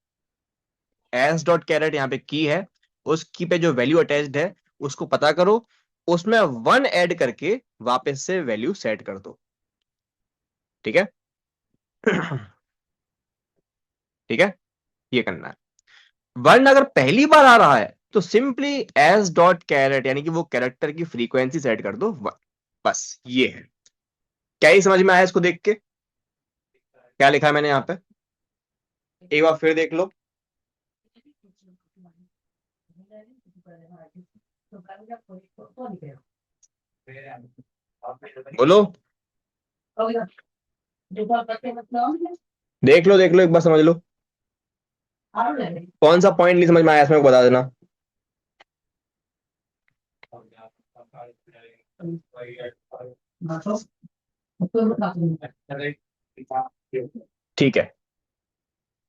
एस डॉट कैरेट यहाँ पे की है, उस की पे जो वैल्यू अटैच्ड है उसको पता करो, उसमें वन ऐड करके वापस से वैल्यू सेट कर दो। ठीक है। ठीक है, ये करना है। वरना अगर पहली बार आ रहा है तो सिंपली एस डॉट कैरेट यानी कि वो कैरेक्टर की फ्रीक्वेंसी सेट कर दो वन। बस ये है। क्या ही समझ में आया इसको देख के? क्या लिखा है मैंने यहाँ पे? एक बार फिर देख लो। बोलो। देख लो एक बार समझ लो। कौन सा पॉइंट नहीं समझ में आया इसमें बता देना। ठीक है।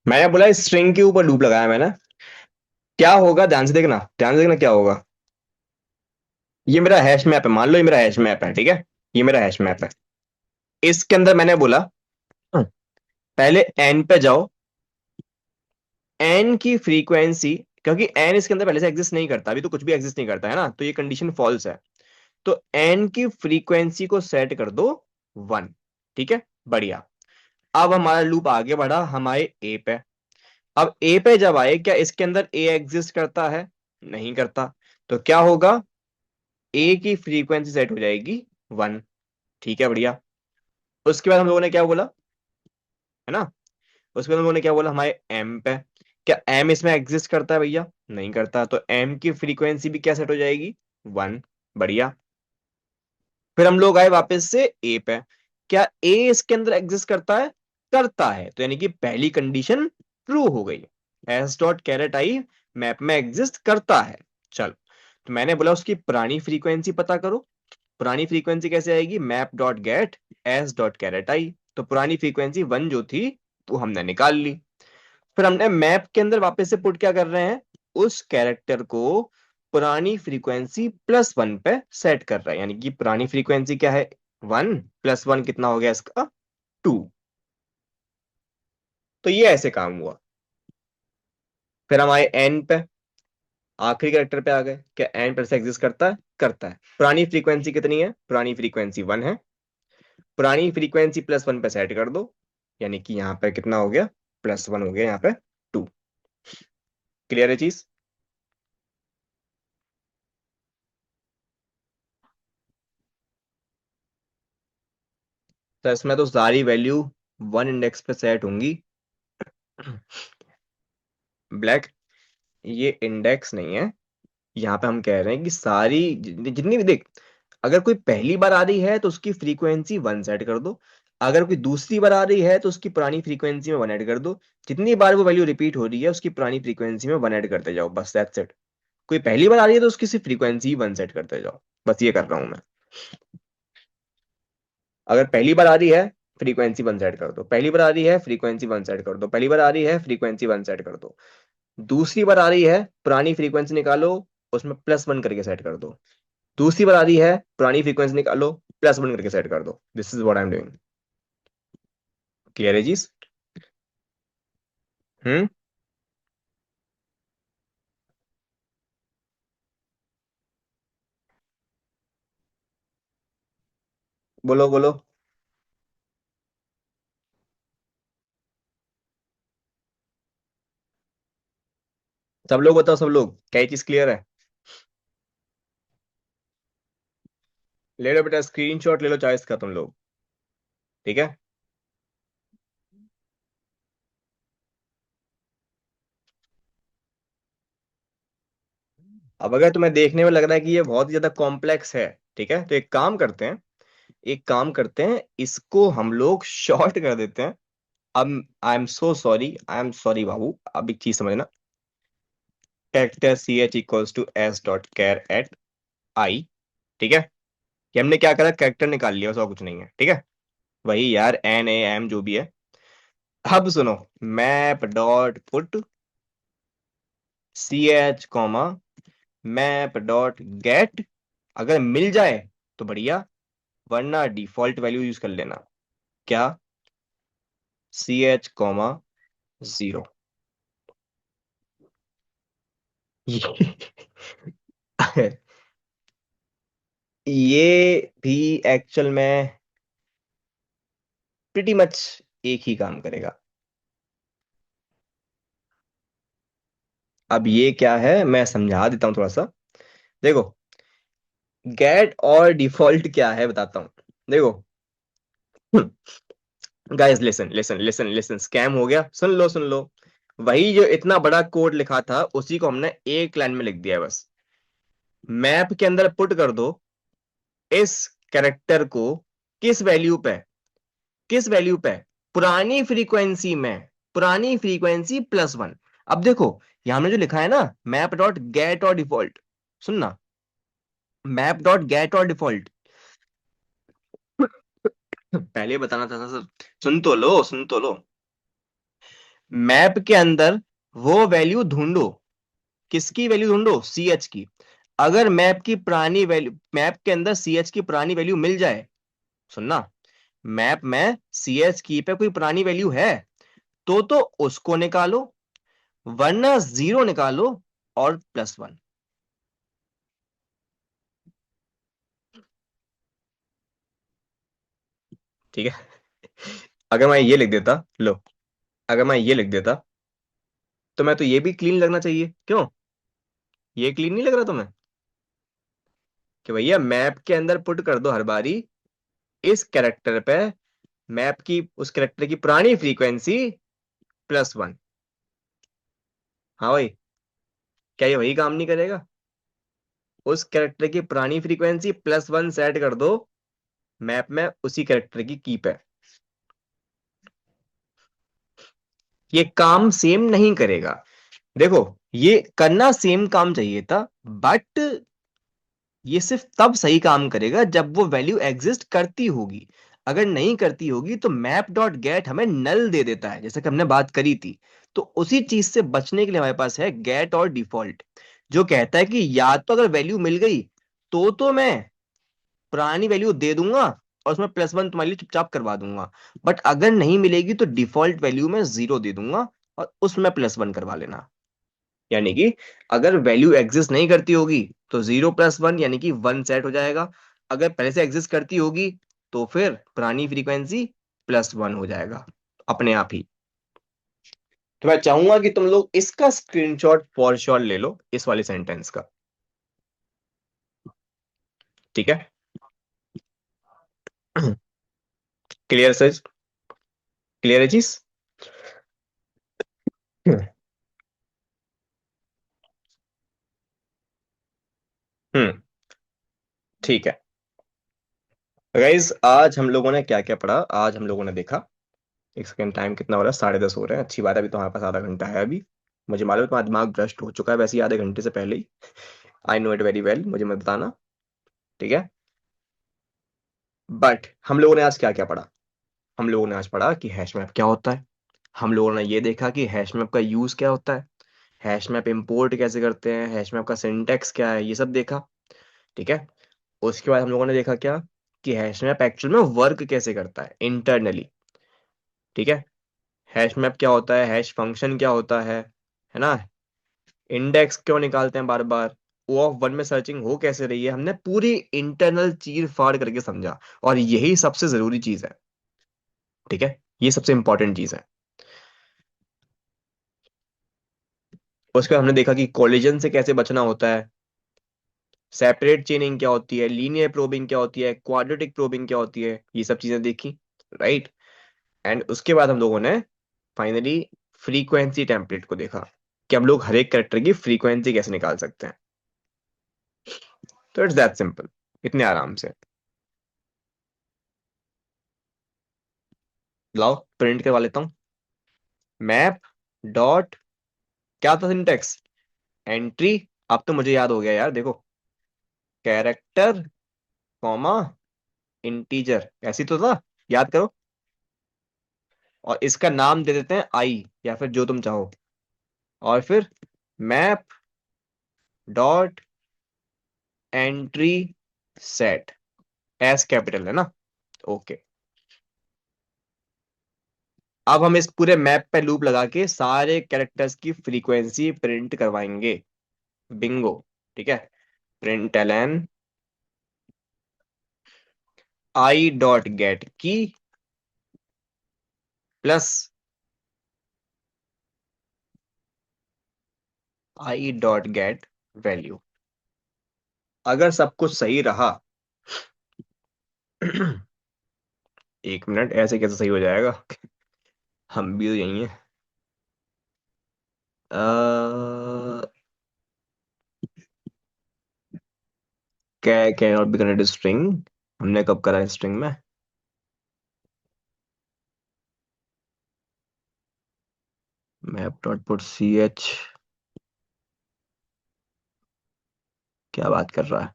मैंने बोला स्ट्रिंग के ऊपर लूप लगाया मैंने। क्या होगा, ध्यान से देखना क्या होगा। ये मेरा हैश मैप है, मान लो ये मेरा हैश मैप है। ठीक है, ये मेरा हैश मैप है। इसके अंदर मैंने बोला पहले एन पे जाओ, एन की फ्रीक्वेंसी क्योंकि एन इसके अंदर पहले से एग्जिस्ट नहीं करता, अभी तो कुछ भी एग्जिस्ट नहीं करता है ना, तो ये कंडीशन फॉल्स है। तो एन की फ्रीक्वेंसी को सेट कर दो 1। ठीक है, बढ़िया। अब हमारा लूप आगे बढ़ा हमारे ए पे। अब ए पे जब आए, क्या इसके अंदर ए एग्जिस्ट करता है? नहीं करता। तो क्या होगा, ए की फ्रीक्वेंसी सेट हो जाएगी 1। ठीक है, बढ़िया। उसके बाद हम लोगों ने क्या बोला, है ना, उसके बाद हम लोगों ने क्या बोला हमारे एम पे। क्या एम इसमें एग्जिस्ट करता है भैया? नहीं करता। तो एम की फ्रीक्वेंसी भी क्या सेट हो जाएगी? 1। बढ़िया। फिर हम लोग आए वापस से ए पे। क्या ए इसके अंदर एग्जिस्ट करता है? करता है। तो यानी कि पहली कंडीशन ट्रू हो गई। S dot char at i map में एग्जिस्ट करता है। चलो, तो मैंने बोला उसकी पुरानी फ्रीक्वेंसी पता करो। पुरानी फ्रीक्वेंसी कैसे आएगी? Map dot get s dot char at i. तो पुरानी फ्रीक्वेंसी 1 जो थी वो हमने निकाल ली। फिर हमने मैप के अंदर वापस से पुट क्या कर रहे हैं, उस कैरेक्टर को पुरानी फ्रीक्वेंसी +1 पे सेट कर रहा है। यानी कि पुरानी फ्रीक्वेंसी क्या है? 1 +1 कितना हो गया इसका? 2। तो ये ऐसे काम हुआ। फिर हम आए एन पे, आखिरी कैरेक्टर पे आ गए। क्या एन पर से एग्जिस्ट करता है? करता है। पुरानी फ्रीक्वेंसी कितनी है? पुरानी फ्रीक्वेंसी 1 है। पुरानी फ्रीक्वेंसी +1 पे सेट कर दो, यानी कि यहाँ पे कितना हो गया? +1 हो गया यहाँ पे 2। क्लियर है चीज? तो इसमें तो सारी वैल्यू 1 इंडेक्स पे सेट होंगी। ब्लैक, ये इंडेक्स नहीं है। यहाँ पे हम कह रहे हैं कि सारी जितनी भी देख, अगर कोई पहली बार आ रही है तो उसकी फ्रीक्वेंसी 1 सेट कर दो। अगर कोई दूसरी बार आ रही है तो उसकी पुरानी फ्रीक्वेंसी में 1 ऐड कर दो। जितनी बार वो वैल्यू रिपीट हो रही है उसकी पुरानी फ्रीक्वेंसी में 1 ऐड करते जाओ, बस दैट्स इट। कोई पहली बार आ रही है तो उसकी सिर्फ फ्रीक्वेंसी 1 सेट करते जाओ, बस ये कर रहा हूं मैं। अगर पहली बार आ रही है, फ्रीक्वेंसी 1 सेट कर दो। पहली बार आ रही है, फ्रीक्वेंसी 1 सेट कर दो। पहली बार आ रही है, फ्रीक्वेंसी 1 सेट कर दो। दूसरी बार आ रही है, पुरानी फ्रीक्वेंसी निकालो, उसमें +1 करके सेट कर दो। दूसरी बार आ रही है, पुरानी फ्रीक्वेंसी निकालो, +1 करके सेट कर दो। This is what I am doing. Clear है जीस? हम्म। बोलो बोलो। सब लोग बताओ, सब लोग, क्या ये चीज क्लियर है? ले लो बेटा, स्क्रीनशॉट ले लो चाहे इसका तुम लोग। ठीक है। अब अगर तुम्हें देखने में लग रहा है कि ये बहुत ही ज्यादा कॉम्प्लेक्स है, ठीक है, तो एक काम करते हैं, एक काम करते हैं, इसको हम लोग शॉर्ट कर देते हैं। अब I am so sorry, I am sorry बाबू, अब एक चीज समझना। Character ch=s.char@i। ठीक है, कि हमने क्या करा, कैरेक्टर निकाल लिया, उसका कुछ नहीं है। ठीक है, वही यार एन ए एम जो भी है। अब सुनो, map dot put ch, map dot gate. अगर मिल जाए तो बढ़िया, वरना डिफॉल्ट वैल्यू यूज कर लेना। क्या? ch, 0। ये भी एक्चुअल में प्रिटी मच एक ही काम करेगा। अब ये क्या है, मैं समझा देता हूँ थोड़ा सा। देखो, गेट और डिफॉल्ट क्या है बताता हूँ। देखो guys, listen listen listen listen, scam हो गया, सुन लो सुन लो। वही जो इतना बड़ा कोड लिखा था उसी को हमने एक लाइन में लिख दिया है बस। मैप के अंदर पुट कर दो इस कैरेक्टर को, किस वैल्यू पे? किस वैल्यू पे? पुरानी फ्रीक्वेंसी में, पुरानी फ्रीक्वेंसी +1। अब देखो, यहां में जो लिखा है ना, मैप डॉट गेट और डिफॉल्ट, सुनना, मैप डॉट गेट और डिफॉल्ट। पहले बताना था सर, सुन तो लो, सुन तो लो। मैप के अंदर वो वैल्यू ढूंढो, किसकी वैल्यू ढूंढो? ch की। अगर मैप की पुरानी वैल्यू, मैप के अंदर ch की पुरानी वैल्यू मिल जाए, सुनना, मैप में ch की पे कोई पुरानी वैल्यू है तो उसको निकालो, वरना 0 निकालो। और +1। ठीक है। अगर मैं ये लिख देता, लो, अगर मैं ये लिख देता तो मैं तो ये भी क्लीन लगना चाहिए, क्यों? ये क्लीन नहीं लग रहा तुम्हें? कि भैया मैप के अंदर पुट कर दो हर बारी इस कैरेक्टर पे मैप की, उस कैरेक्टर की पुरानी फ्रीक्वेंसी +1। हाँ भाई, क्या ये वही काम नहीं करेगा? उस कैरेक्टर की पुरानी फ्रीक्वेंसी +1 सेट कर दो मैप में उसी कैरेक्टर की पे। ये काम सेम नहीं करेगा। देखो, ये करना सेम काम चाहिए था, बट ये सिर्फ तब सही काम करेगा जब वो वैल्यू एग्जिस्ट करती होगी। अगर नहीं करती होगी तो मैप डॉट गेट हमें नल दे देता है, जैसे कि हमने बात करी थी। तो उसी चीज से बचने के लिए हमारे पास है गेट और डिफॉल्ट, जो कहता है कि या तो अगर वैल्यू मिल गई तो मैं पुरानी वैल्यू दे दूंगा और उसमें +1 तुम्हारे लिए चुपचाप करवा दूंगा, बट अगर नहीं मिलेगी तो डिफॉल्ट वैल्यू में 0 दे दूंगा और उसमें +1 करवा लेना। यानी कि अगर वैल्यू एग्जिस्ट नहीं करती होगी तो 0 + 1 यानी कि 1 सेट हो जाएगा। अगर पहले से एग्जिस्ट करती होगी तो फिर पुरानी फ्रीक्वेंसी +1 हो जाएगा अपने आप ही। तो मैं चाहूंगा कि तुम लोग इसका स्क्रीनशॉट फॉर श्योर ले लो, इस वाले सेंटेंस का। ठीक है। Clear sir? क्लियर है चीज? हम्म। ठीक है। गाइज, आज हम लोगों ने क्या क्या पढ़ा? आज हम लोगों ने देखा, एक सेकंड, टाइम कितना हो रहा है? 10:30 हो रहे हैं। अच्छी बात है, अभी तो हमारे पास आधा घंटा है अभी। मुझे मालूम है तुम्हारा दिमाग भ्रष्ट हो चुका है वैसे ही आधे घंटे से पहले ही। I know it very well, मुझे मत बताना। ठीक है। बट हम लोगों ने आज क्या क्या पढ़ा? हम लोगों ने आज पढ़ा कि हैश मैप क्या होता है। हम लोगों ने ये देखा कि हैश मैप का यूज क्या होता है, हैश मैप इंपोर्ट कैसे करते हैं, हैश मैप का सिंटेक्स क्या है, ये सब देखा। ठीक है। उसके बाद हम लोगों ने देखा क्या, कि हैश मैप एक्चुअल में वर्क कैसे करता है इंटरनली। ठीक है। हैश मैप क्या होता है, हैश फंक्शन क्या होता है ना, इंडेक्स क्यों निकालते हैं बार बार, O(1) में सर्चिंग हो कैसे रही है, हमने पूरी इंटरनल चीर फाड़ करके समझा। और यही सबसे जरूरी चीज है। ठीक है। ये सबसे इंपॉर्टेंट चीज है। उसके बाद हमने देखा कि कोलिजन से कैसे बचना होता है, सेपरेट चेनिंग क्या होती है, लीनियर प्रोबिंग क्या होती है, क्वाड्रेटिक प्रोबिंग क्या होती है, ये सब चीजें देखी। राइट। एंड उसके बाद हम लोगों ने फाइनली फ्रीक्वेंसी टेम्पलेट को देखा, कि हम लोग हर एक कैरेक्टर की फ्रीक्वेंसी कैसे निकाल सकते हैं। तो इट्स दैट सिंपल, इतने आराम से। लाओ प्रिंट करवा लेता हूँ। मैप डॉट, क्या था सिंटेक्स? एंट्री, अब तो मुझे याद हो गया यार, देखो, कैरेक्टर, कॉमा, इंटीजर, ऐसी तो था, याद करो। और इसका नाम दे देते हैं आई, या फिर जो तुम चाहो। और फिर map dot entry set, S capital है ना? ओके। अब हम इस पूरे मैप पे लूप लगा के सारे कैरेक्टर्स की फ्रीक्वेंसी प्रिंट करवाएंगे। बिंगो। ठीक है। Println i dot get key plus i dot get value. अगर सब कुछ सही रहा, 1 मिनट, ऐसे कैसे सही हो जाएगा? हम भी तो यही हैं। Can not be connected string, हमने कब करा है स्ट्रिंग में? Map dot put c h, क्या बात कर रहा है?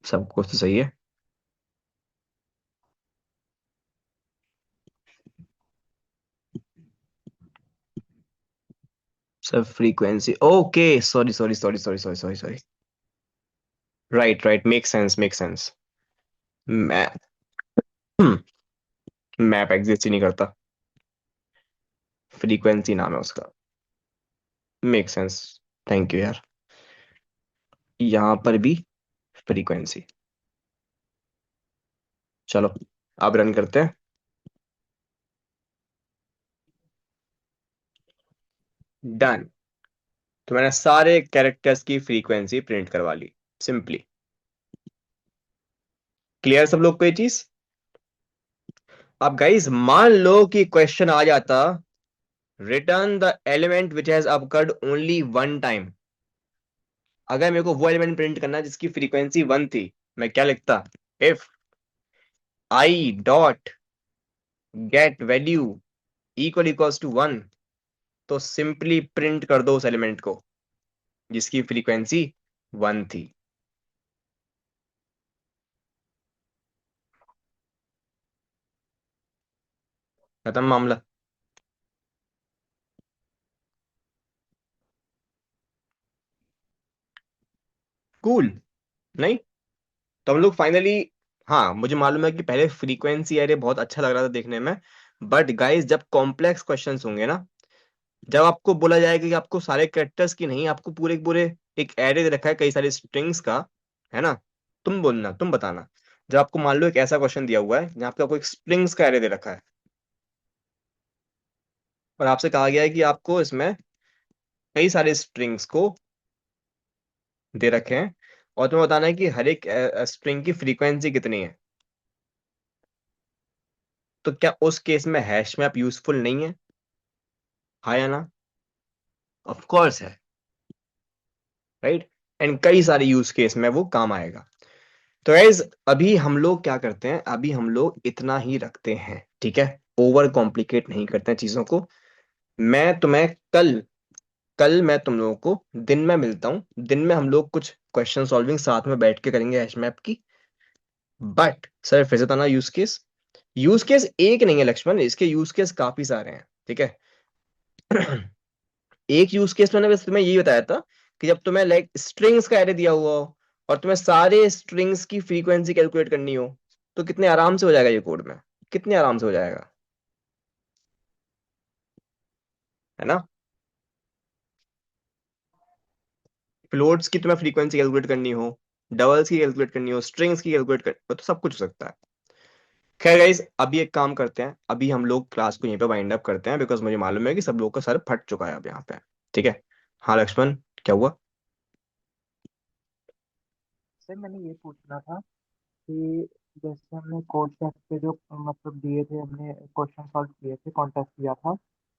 सब कुछ तो सही है। सब frequency, okay, sorry sorry sorry sorry sorry sorry sorry. Right right, make sense make sense. Map, map exist ही नहीं करता, फ्रीक्वेंसी नाम है उसका। Make sense. थैंक यू यार। यहां पर भी फ्रीक्वेंसी। चलो अब रन करते हैं। डन। तो मैंने सारे कैरेक्टर्स की फ्रीक्वेंसी प्रिंट करवा ली, सिंपली। क्लियर सब लोग को ये चीज? अब गाइस मान लो कि क्वेश्चन आ जाता, return the element which has occurred only one time. अगर मेरे को वो एलिमेंट प्रिंट करना है जिसकी फ्रीक्वेंसी वन थी, मैं क्या लिखता? If i dot get value equal equals to one, तो सिंपली प्रिंट कर दो उस एलिमेंट को जिसकी फ्रीक्वेंसी वन थी। खत्म मामला। कूल, नहीं? तो हम लोग फाइनली, हाँ मुझे मालूम है कि पहले फ्रीक्वेंसी एरे बहुत अच्छा लग रहा था देखने में, बट गाइस जब कॉम्प्लेक्स क्वेश्चंस होंगे ना, जब आपको बोला जाएगा कि आपको सारे कैरेक्टर्स की नहीं, आपको पूरे पूरे एक एरे दे रखा है कई सारे स्ट्रिंग्स का, है ना? तुम बोलना, तुम बताना। जब आपको मान लो एक ऐसा क्वेश्चन दिया हुआ है जहाँ पे आपको एक स्ट्रिंग्स का एरे दे रखा है, और आपसे कहा गया है कि आपको इसमें कई सारे स्ट्रिंग्स को दे रखे हैं, और तुम्हें बताना है कि हर एक स्ट्रिंग की फ्रीक्वेंसी कितनी है। तो क्या उस केस में हैश मैप यूजफुल नहीं है? हाँ या ना? ऑफ कोर्स है, राइट। एंड कई सारे यूज केस में वो काम आएगा। तो गाइज अभी हम लोग क्या करते हैं, अभी हम लोग इतना ही रखते हैं, ठीक है? ओवर कॉम्प्लिकेट नहीं करते हैं चीजों को। मैं तुम्हें कल, कल मैं तुम लोगों को दिन में मिलता हूँ, दिन में हम लोग कुछ क्वेश्चन सॉल्विंग साथ में बैठ के करेंगे हैश मैप की। बट सर फिर से बताना, यूज केस, यूज केस एक नहीं है लक्ष्मण, इसके यूज केस काफी सारे हैं, ठीक है? एक यूज केस मैंने बस तुम्हें यही बताया था कि जब तुम्हें लाइक स्ट्रिंग्स का एरे दिया हुआ हो और तुम्हें सारे स्ट्रिंग्स की फ्रीक्वेंसी कैलकुलेट करनी हो, तो कितने आराम से हो जाएगा ये कोड में, कितने आराम से हो जाएगा, है ना? फ्लोट्स की तुम्हें फ्रीक्वेंसी कैलकुलेट करनी हो, डबल्स की कैलकुलेट करनी हो, स्ट्रिंग्स की कैलकुलेट करनी हो, तो सब कुछ हो सकता है। खैर गाइस अभी एक काम करते हैं, अभी हम लोग क्लास को यहीं पे वाइंड अप करते हैं, बिकॉज मुझे मालूम है कि सब लोगों का सर फट चुका है अब यहाँ पे, ठीक है? हाँ लक्ष्मण, क्या हुआ? सर मैंने ये पूछना था कि जैसे हमने कोड टेस्ट पे जो मतलब दिए थे, हमने क्वेश्चन सॉल्व किए थे, कॉन्टेस्ट किया था,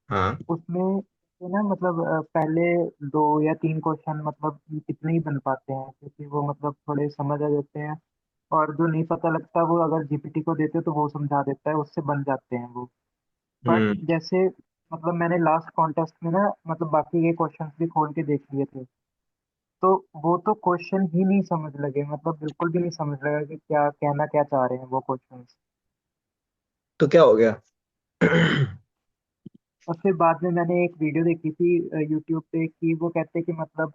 हाँ। उसमें तो ना मतलब पहले दो या तीन क्वेश्चन मतलब इतने ही बन पाते हैं क्योंकि वो मतलब थोड़े समझ आ जाते हैं, और जो नहीं पता लगता वो अगर जीपीटी को देते तो वो समझा देता है, उससे बन जाते हैं वो। बट हम्म। जैसे मतलब मैंने लास्ट कॉन्टेस्ट में ना मतलब बाकी के क्वेश्चंस भी खोल के देख लिए थे, तो वो तो क्वेश्चन ही नहीं समझ लगे, मतलब बिल्कुल भी नहीं समझ लगा कि क्या कहना क्या चाह रहे हैं वो क्वेश्चंस। तो क्या हो गया? और फिर बाद में मैंने एक वीडियो देखी थी यूट्यूब पे कि वो कहते हैं कि मतलब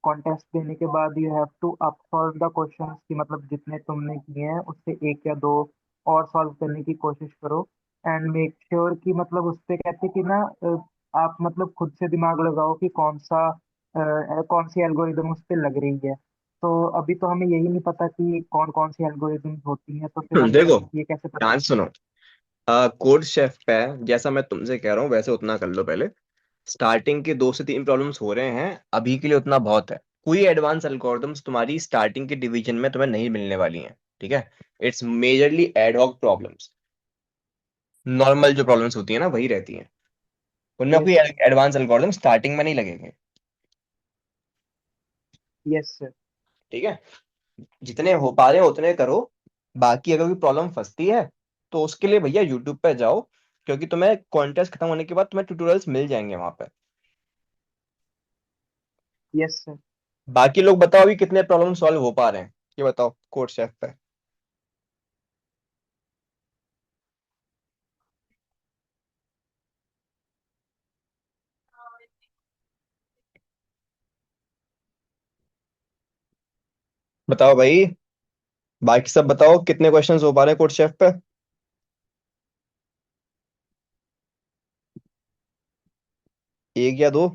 कॉन्टेस्ट देने के बाद you have to up solve the questions, कि मतलब जितने तुमने किए हैं उससे एक या दो और सॉल्व करने की कोशिश करो, एंड मेक श्योर कि मतलब उस पे कहते हैं कि ना आप मतलब खुद से दिमाग लगाओ कि कौन सी एल्गोरिदम उस पे लग रही है। तो अभी तो हमें यही नहीं पता कि कौन कौन सी एल्गोरिदम होती हैं, तो फिर हमें देखो, ये कैसे पता ध्यान से चलेगा? सुनो। कोड शेफ पे जैसा मैं तुमसे कह रहा हूँ वैसे उतना कर लो पहले। स्टार्टिंग के दो से तीन प्रॉब्लम्स हो रहे हैं, अभी के लिए उतना बहुत है। कोई एडवांस एल्गोरिथम्स तुम्हारी स्टार्टिंग के डिवीजन में तुम्हें नहीं मिलने वाली हैं, ठीक है? It's majorly ad hoc problems, normal जो प्रॉब्लम्स होती है ना वही रहती हैं। उनमें कोई yes sir. Advance algorithm starting में नहीं लगेंगे, यस सर। ठीक है? जितने हो पा रहे हो उतने करो। बाकी अगर कोई प्रॉब्लम फंसती है तो उसके लिए भैया यूट्यूब पे जाओ, क्योंकि तुम्हें कॉन्टेस्ट खत्म होने के बाद तुम्हें ट्यूटोरियल्स मिल जाएंगे वहां पे। Yes sir. बाकी लोग बताओ अभी कितने प्रॉब्लम सॉल्व हो पा रहे हैं, ये बताओ कोड शेफ पे। बताओ भाई, बाकी सब बताओ कितने क्वेश्चंस हो पा रहे हैं कोड शेफ पे? एक या दो?